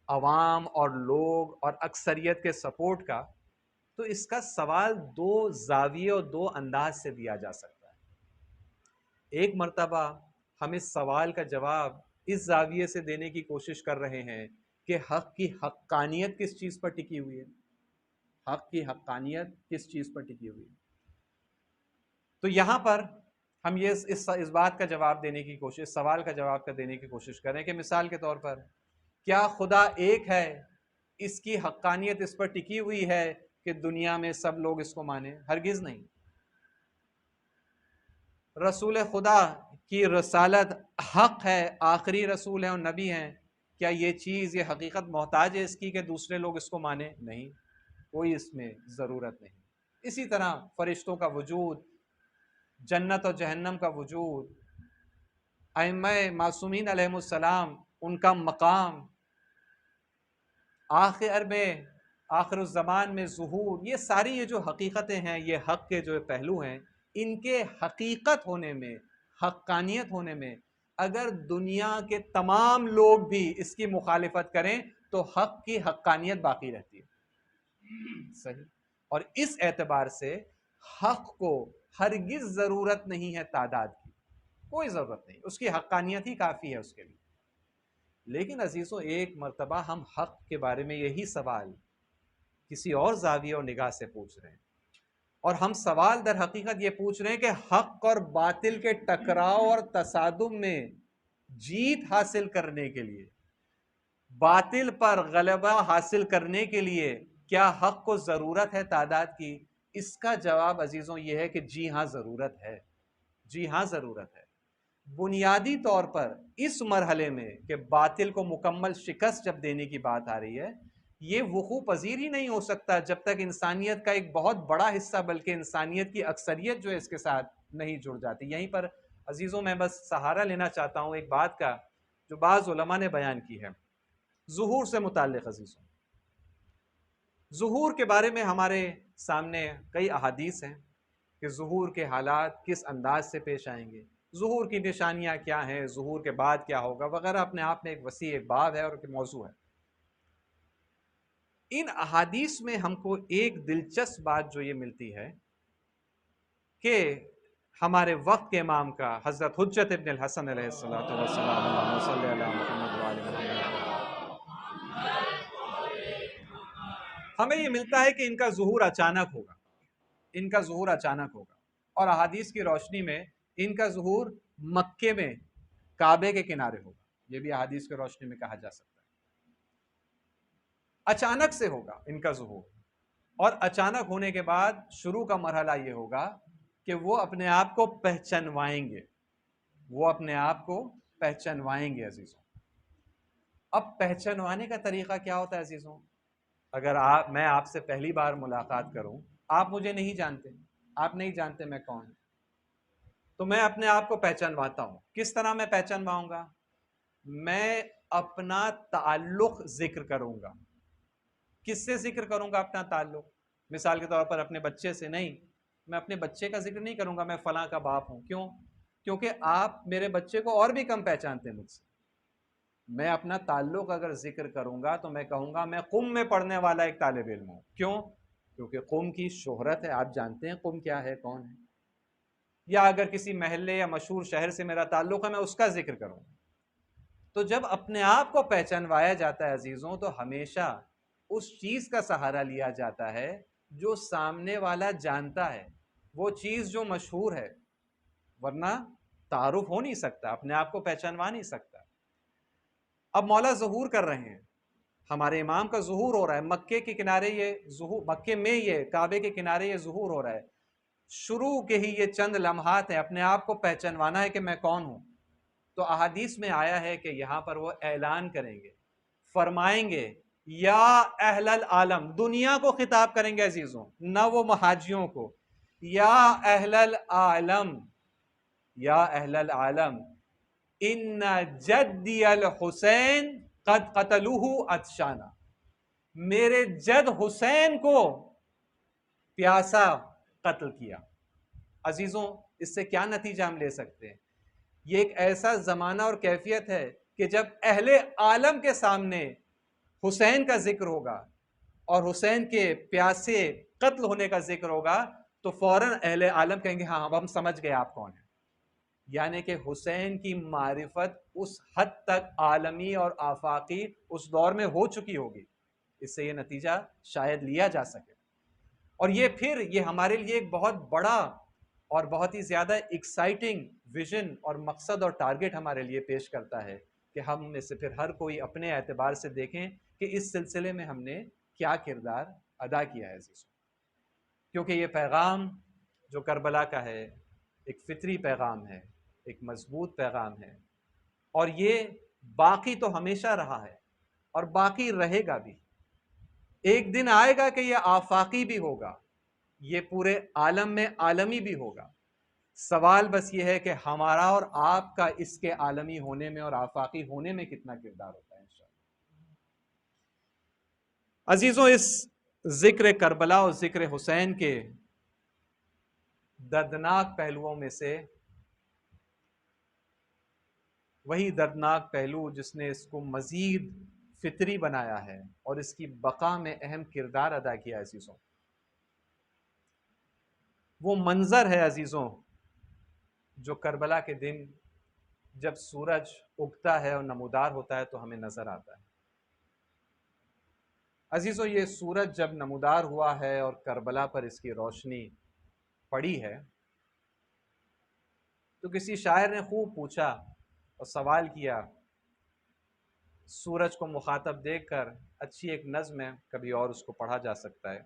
عوام اور لوگ اور اکثریت کے سپورٹ کا، تو اس کا سوال دو زاویے اور دو انداز سے دیا جا سکتا ہے. ایک مرتبہ ہم اس سوال کا جواب اس زاویے سے دینے کی کوشش کر رہے ہیں کہ حق کی حقانیت کس چیز پر ٹکی ہوئی ہے، حق کی حقانیت کس چیز پر ٹکی ہوئی ہے. تو یہاں پر ہم یہ اس بات کا جواب دینے کی کوشش، سوال کا جواب دینے کی کوشش کریں کہ مثال کے طور پر کیا خدا ایک ہے، اس کی حقانیت اس پر ٹکی ہوئی ہے کہ دنیا میں سب لوگ اس کو مانیں؟ ہرگز نہیں. رسول خدا کی رسالت حق ہے، آخری رسول ہیں اور نبی ہیں، کیا یہ چیز، یہ حقیقت محتاج ہے اس کی کہ دوسرے لوگ اس کو مانیں؟ نہیں، کوئی اس میں ضرورت نہیں. اسی طرح فرشتوں کا وجود، جنت اور جہنم کا وجود، ائمہ معصومین علیہ السلام، ان کا مقام، آخر الزمان میں ظہور، یہ ساری یہ جو حقیقتیں ہیں، یہ حق کے جو پہلو ہیں، ان کے حقیقت ہونے میں، حقانیت ہونے میں اگر دنیا کے تمام لوگ بھی اس کی مخالفت کریں تو حق کی حقانیت باقی رہتی ہے. صحیح. اور اس اعتبار سے حق کو ہرگز ضرورت نہیں ہے تعداد کی، کوئی ضرورت نہیں، اس کی حقانیت ہی کافی ہے اس کے لیے. لیکن عزیزوں ایک مرتبہ ہم حق کے بارے میں یہی سوال کسی اور زاویہ اور نگاہ سے پوچھ رہے ہیں، اور ہم سوال در حقیقت یہ پوچھ رہے ہیں کہ حق اور باطل کے ٹکراؤ اور تصادم میں جیت حاصل کرنے کے لیے، باطل پر غلبہ حاصل کرنے کے لیے کیا حق کو ضرورت ہے تعداد کی؟ اس کا جواب عزیزوں یہ ہے کہ جی ہاں ضرورت ہے، جی ہاں ضرورت ہے. بنیادی طور پر اس مرحلے میں کہ باطل کو مکمل شکست جب دینے کی بات آ رہی ہے، یہ وقوع پذیر ہی نہیں ہو سکتا جب تک انسانیت کا ایک بہت بڑا حصہ بلکہ انسانیت کی اکثریت جو ہے اس کے ساتھ نہیں جڑ جاتی۔ یہیں پر عزیزوں میں بس سہارا لینا چاہتا ہوں ایک بات کا جو بعض علماء نے بیان کی ہے ظہور سے متعلق۔ عزیزوں، ظہور کے بارے میں ہمارے سامنے کئی احادیث ہیں کہ ظہور کے حالات کس انداز سے پیش آئیں گے، ظہور کی نشانیاں کیا ہیں، ظہور کے بعد کیا ہوگا وغیرہ، اپنے آپ میں ایک وسیع ایک باب ہے اور ایک موضوع ہے۔ ان احادیث میں ہم کو ایک دلچسپ بات جو یہ ملتی ہے کہ ہمارے وقت کے امام کا حضرت حجت ابن الحسن علیہ الصلوۃ والسلام، اللہم صلی علی محمد وآل محمد، ہمیں یہ ملتا ہے کہ ان کا ظہور اچانک ہوگا، ان کا ظہور اچانک ہوگا، اور احادیث کی روشنی میں ان کا ظہور مکے میں کعبے کے کنارے ہوگا، یہ بھی احادیث کی روشنی میں کہا جا سکتا ہے۔ اچانک سے ہوگا ان کا ظہور، اور اچانک ہونے کے بعد شروع کا مرحلہ یہ ہوگا کہ وہ اپنے آپ کو پہچنوائیں گے، وہ اپنے آپ کو پہچنوائیں گے۔ عزیزوں، اب پہچنوانے کا طریقہ کیا ہوتا ہے عزیزوں؟ اگر میں آپ سے پہلی بار ملاقات کروں، آپ مجھے نہیں جانتے، آپ نہیں جانتے میں کون ہوں، تو میں اپنے آپ کو پہچنواتا ہوں۔ کس طرح میں پہچنواؤں گا؟ میں اپنا تعلق ذکر کروں گا۔ کس سے ذکر کروں گا اپنا تعلق؟ مثال کے طور پر اپنے بچے سے نہیں، میں اپنے بچے کا ذکر نہیں کروں گا میں فلاں کا باپ ہوں۔ کیوں؟ کیونکہ آپ میرے بچے کو اور بھی کم پہچانتے ہیں مجھ سے۔ میں اپنا تعلق اگر ذکر کروں گا تو میں کہوں گا میں قم میں پڑھنے والا ایک طالب علم ہوں۔ کیوں؟ کیونکہ قم کی شہرت ہے، آپ جانتے ہیں قم کیا ہے، کون ہے۔ یا اگر کسی محلے یا مشہور شہر سے میرا تعلق ہے، میں اس کا ذکر کروں گا۔ تو جب اپنے آپ کو پہچانوایا جاتا ہے عزیزوں، تو ہمیشہ اس چیز کا سہارا لیا جاتا ہے جو سامنے والا جانتا ہے، وہ چیز جو مشہور ہے، ورنہ تعارف ہو نہیں سکتا، اپنے آپ کو پہچانوا نہیں سکتا۔ اب مولا ظہور کر رہے ہیں، ہمارے امام کا ظہور ہو رہا ہے، مکے کے کنارے یہ ظہور، مکے میں یہ کعبے کے کنارے یہ ظہور ہو رہا ہے۔ شروع کے ہی یہ چند لمحات ہیں، اپنے آپ کو پہچانوانا ہے کہ میں کون ہوں۔ تو احادیث میں آیا ہے کہ یہاں پر وہ اعلان کریں گے، فرمائیں گے یا اہل العالم، دنیا کو خطاب کریں گے عزیزوں، نہ وہ محاجیوں کو، یا اہل العالم، یا اہل العالم، ان جدی الحسین قد قتلوہ عطشانا، میرے جد حسین کو پیاسا قتل کیا۔ عزیزوں، اس سے کیا نتیجہ ہم لے سکتے ہیں؟ یہ ایک ایسا زمانہ اور کیفیت ہے کہ جب اہل عالم کے سامنے حسین کا ذکر ہوگا اور حسین کے پیاسے قتل ہونے کا ذکر ہوگا تو فوراً اہل عالم کہیں گے ہاں اب ہم سمجھ گئے آپ کون ہیں۔ یعنی کہ حسین کی معرفت اس حد تک عالمی اور آفاقی اس دور میں ہو چکی ہوگی، اس سے یہ نتیجہ شاید لیا جا سکے۔ اور یہ پھر یہ ہمارے لیے ایک بہت بڑا اور بہت ہی زیادہ ایکسائٹنگ ویژن اور مقصد اور ٹارگٹ ہمارے لیے پیش کرتا ہے کہ ہم میں سے پھر ہر کوئی اپنے اعتبار سے دیکھیں کہ اس سلسلے میں ہم نے کیا کردار ادا کیا ہے عزیزوں۔ کیونکہ یہ پیغام جو کربلا کا ہے ایک فطری پیغام ہے، ایک مضبوط پیغام ہے، اور یہ باقی تو ہمیشہ رہا ہے اور باقی رہے گا بھی۔ ایک دن آئے گا کہ یہ آفاقی بھی ہوگا، یہ پورے عالم میں عالمی بھی ہوگا۔ سوال بس یہ ہے کہ ہمارا اور آپ کا اس کے عالمی ہونے میں اور آفاقی ہونے میں کتنا کردار ہوتا ہے انشاءاللہ۔ عزیزوں، اس ذکر کربلا اور ذکر حسین کے دردناک پہلوؤں میں سے وہی دردناک پہلو جس نے اس کو مزید فطری بنایا ہے اور اس کی بقا میں اہم کردار ادا کیا ہے عزیزوں، وہ منظر ہے عزیزوں جو کربلا کے دن جب سورج اگتا ہے اور نمودار ہوتا ہے تو ہمیں نظر آتا ہے۔ عزیزوں، یہ سورج جب نمودار ہوا ہے اور کربلا پر اس کی روشنی پڑی ہے تو کسی شاعر نے خوب پوچھا اور سوال کیا، سورج کو مخاطب دیکھ کر اچھی ایک نظم ہے، کبھی اور اس کو پڑھا جا سکتا ہے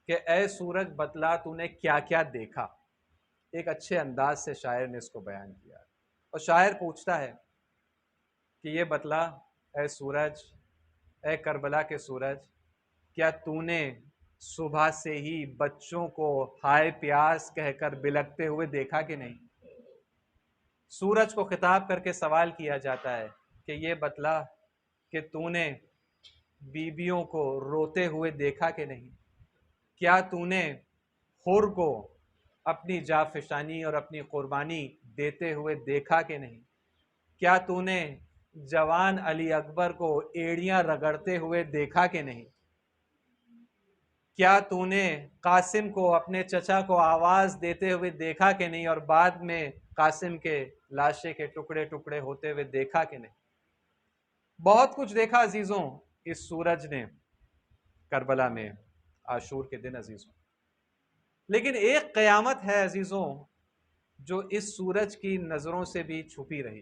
کہ اے سورج بتلا تو نے کیا کیا دیکھا۔ ایک اچھے انداز سے شاعر نے اس کو بیان کیا۔ اور شاعر پوچھتا ہے کہ یہ بتلا اے سورج، اے کربلا کے سورج، کیا تو نے صبح سے ہی بچوں کو ہائے پیاس کہہ کر بلکتے ہوئے دیکھا کہ نہیں؟ سورج کو خطاب کر کے سوال کیا جاتا ہے کہ یہ بتلا کہ تو نے بیویوں کو روتے ہوئے دیکھا کہ نہیں؟ کیا تو نے حور کو اپنی جافشانی اور اپنی قربانی دیتے ہوئے دیکھا کہ نہیں؟ کیا تو نے جوان علی اکبر کو ایڑیاں رگڑتے ہوئے دیکھا کہ نہیں؟ کیا تو نے قاسم کو اپنے چچا کو آواز دیتے ہوئے دیکھا کہ نہیں، اور بعد میں قاسم کے لاشے کے ٹکڑے ٹکڑے ہوتے ہوئے دیکھا کہ نہیں؟ بہت کچھ دیکھا عزیزوں اس سورج نے کربلا میں عاشور کے دن عزیزوں، لیکن ایک قیامت ہے عزیزوں جو اس سورج کی نظروں سے بھی چھپی رہی۔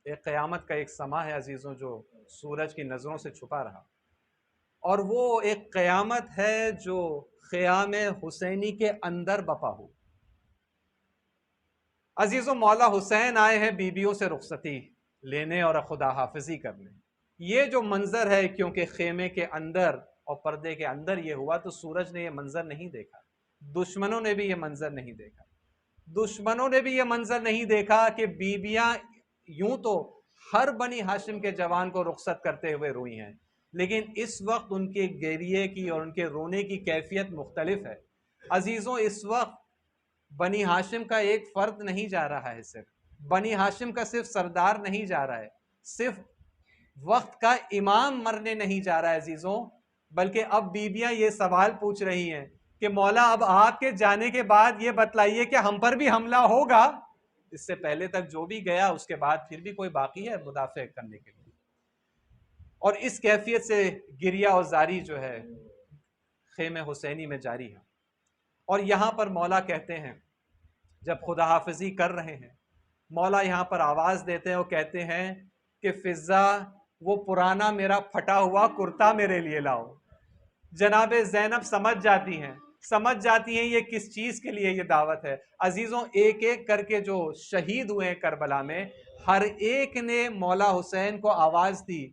ایک قیامت کا ایک سما ہے عزیزوں جو سورج کی نظروں سے چھپا رہا، اور وہ ایک قیامت ہے جو خیام حسینی کے اندر بپا ہو۔ عزیزوں، مولا حسین آئے ہیں بیویوں سے رخصتی لینے اور خدا حافظی کرنے۔ یہ جو منظر ہے، کیونکہ خیمے کے اندر اور پردے کے اندر یہ ہوا، تو سورج نے یہ منظر نہیں دیکھا، دشمنوں نے بھی یہ منظر نہیں دیکھا۔ دشمنوں نے بھی یہ منظر نہیں دیکھا کہ بیویاں یوں تو ہر بنی ہاشم کے جوان کو رخصت کرتے ہوئے روئی ہیں، لیکن اس وقت ان کے گریے کی اور ان کے رونے کی کیفیت مختلف ہے۔ عزیزوں، اس وقت بنی ہاشم کا ایک فرد نہیں جا رہا ہے، صرف بنی ہاشم کا صرف سردار نہیں جا رہا ہے، صرف وقت کا امام مرنے نہیں جا رہا ہے عزیزوں، بلکہ اب بیویاں یہ سوال پوچھ رہی ہیں کہ مولا اب آپ کے جانے کے بعد یہ بتلائیے کہ ہم پر بھی حملہ ہوگا؟ اس سے پہلے تک جو بھی گیا اس کے بعد پھر بھی کوئی باقی ہے مدافع کرنے کے لیے؟ اور اس کیفیت سے گریہ و زاری جو ہے خیمہ حسینی میں جاری ہے۔ اور یہاں پر مولا کہتے ہیں، جب خدا حافظی کر رہے ہیں، مولا یہاں پر آواز دیتے ہیں اور کہتے ہیں کہ فضا وہ پرانا میرا پھٹا ہوا کرتا میرے لیے لاؤ۔ جناب زینب سمجھ جاتی ہیں یہ کس چیز کے لیے یہ دعوت ہے۔ عزیزوں، ایک ایک کر کے جو شہید ہوئے ہیں کربلا میں، ہر ایک نے مولا حسین کو آواز دی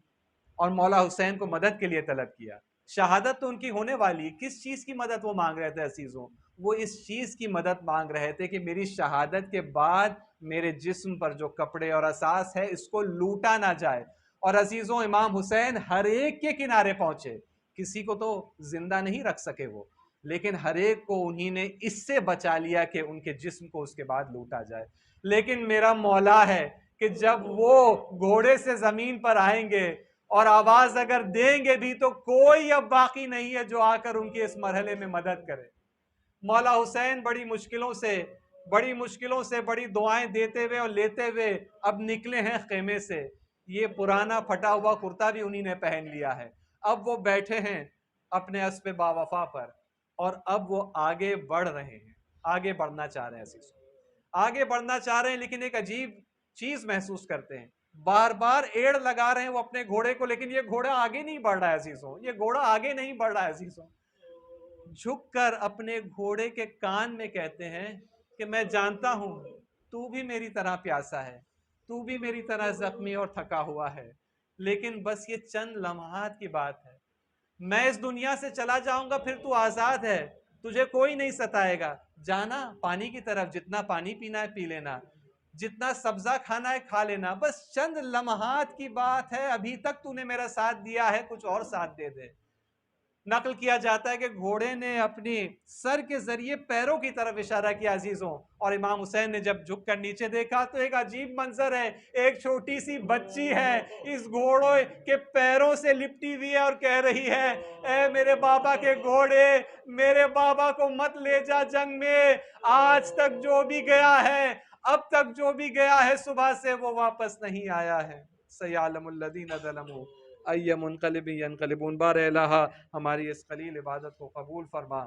اور مولا حسین کو مدد کے لیے طلب کیا۔ شہادت تو ان کی ہونے والی، کس چیز کی مدد وہ مانگ رہے تھے عزیزوں؟ وہ اس چیز کی مدد مانگ رہے تھے کہ میری شہادت کے بعد میرے جسم پر جو کپڑے اور اساس ہے اس کو لوٹا نہ جائے۔ اور عزیزوں، امام حسین ہر ایک کے کنارے پہنچے، کسی کو تو زندہ نہیں رکھ سکے وہ، لیکن ہر ایک کو انہی نے اس سے بچا لیا کہ ان کے جسم کو اس کے بعد لوٹا جائے۔ لیکن میرا مولا ہے کہ جب وہ گھوڑے سے زمین پر آئیں گے اور آواز اگر دیں گے بھی تو کوئی اب باقی نہیں ہے جو آ کر ان کے اس مرحلے میں مدد کرے۔ مولا حسین بڑی مشکلوں سے بڑی دعائیں دیتے ہوئے اور لیتے ہوئے اب نکلے ہیں خیمے سے۔ یہ پرانا پھٹا ہوا کرتا بھی انہی نے پہن لیا ہے۔ اب وہ بیٹھے ہیں اپنے اسب باوفا پر، اور اب وہ آگے بڑھ رہے ہیں، آگے بڑھنا چاہ رہے ہیں آگے بڑھنا چاہ رہے ہیں، لیکن ایک عجیب چیز محسوس کرتے ہیں۔ بار بار ایڑ لگا رہے ہیں وہ اپنے گھوڑے کو، لیکن یہ گھوڑا آگے نہیں بڑھ رہا ہے عزیزوں، یہ گھوڑا آگے نہیں بڑھ رہا ہے عزیزوں۔ جھک کر اپنے گھوڑے کے کان میں کہتے ہیں کہ میں جانتا ہوں تو بھی میری طرح پیاسا ہے، تو بھی میری طرح زخمی اور تھکا ہوا ہے، لیکن بس یہ چند لمحات کی بات ہے، میں اس دنیا سے چلا جاؤں گا، پھر تو آزاد ہے، تجھے کوئی نہیں ستائے گا، جانا پانی کی طرف، جتنا پانی پینا ہے پی لینا، جتنا سبزہ کھانا ہے کھا لینا، بس چند لمحات کی بات ہے، ابھی تک تو نے میرا ساتھ دیا ہے، کچھ اور ساتھ دے دے۔ نقل کیا جاتا ہے کہ گھوڑے نے اپنی سر کے ذریعے پیروں کی طرف اشارہ کیا عزیزوں، اور امام حسین نے جب جھک کر نیچے دیکھا تو ایک عجیب منظر ہے، ایک چھوٹی سی بچی ہے اس گھوڑے کے پیروں سے لپٹی ہوئی ہے اور کہہ رہی ہے، اے میرے بابا کے گھوڑے، میرے بابا کو مت لے جا جنگ میں، آج تک جو بھی گیا ہے، اب تک جو بھی گیا ہے صبح سے وہ واپس نہیں آیا ہے۔ سیعلم الذین ظلموا ای منقلب ینقلبون۔ بار الہ ہماری اس قلیل عبادت کو قبول فرما۔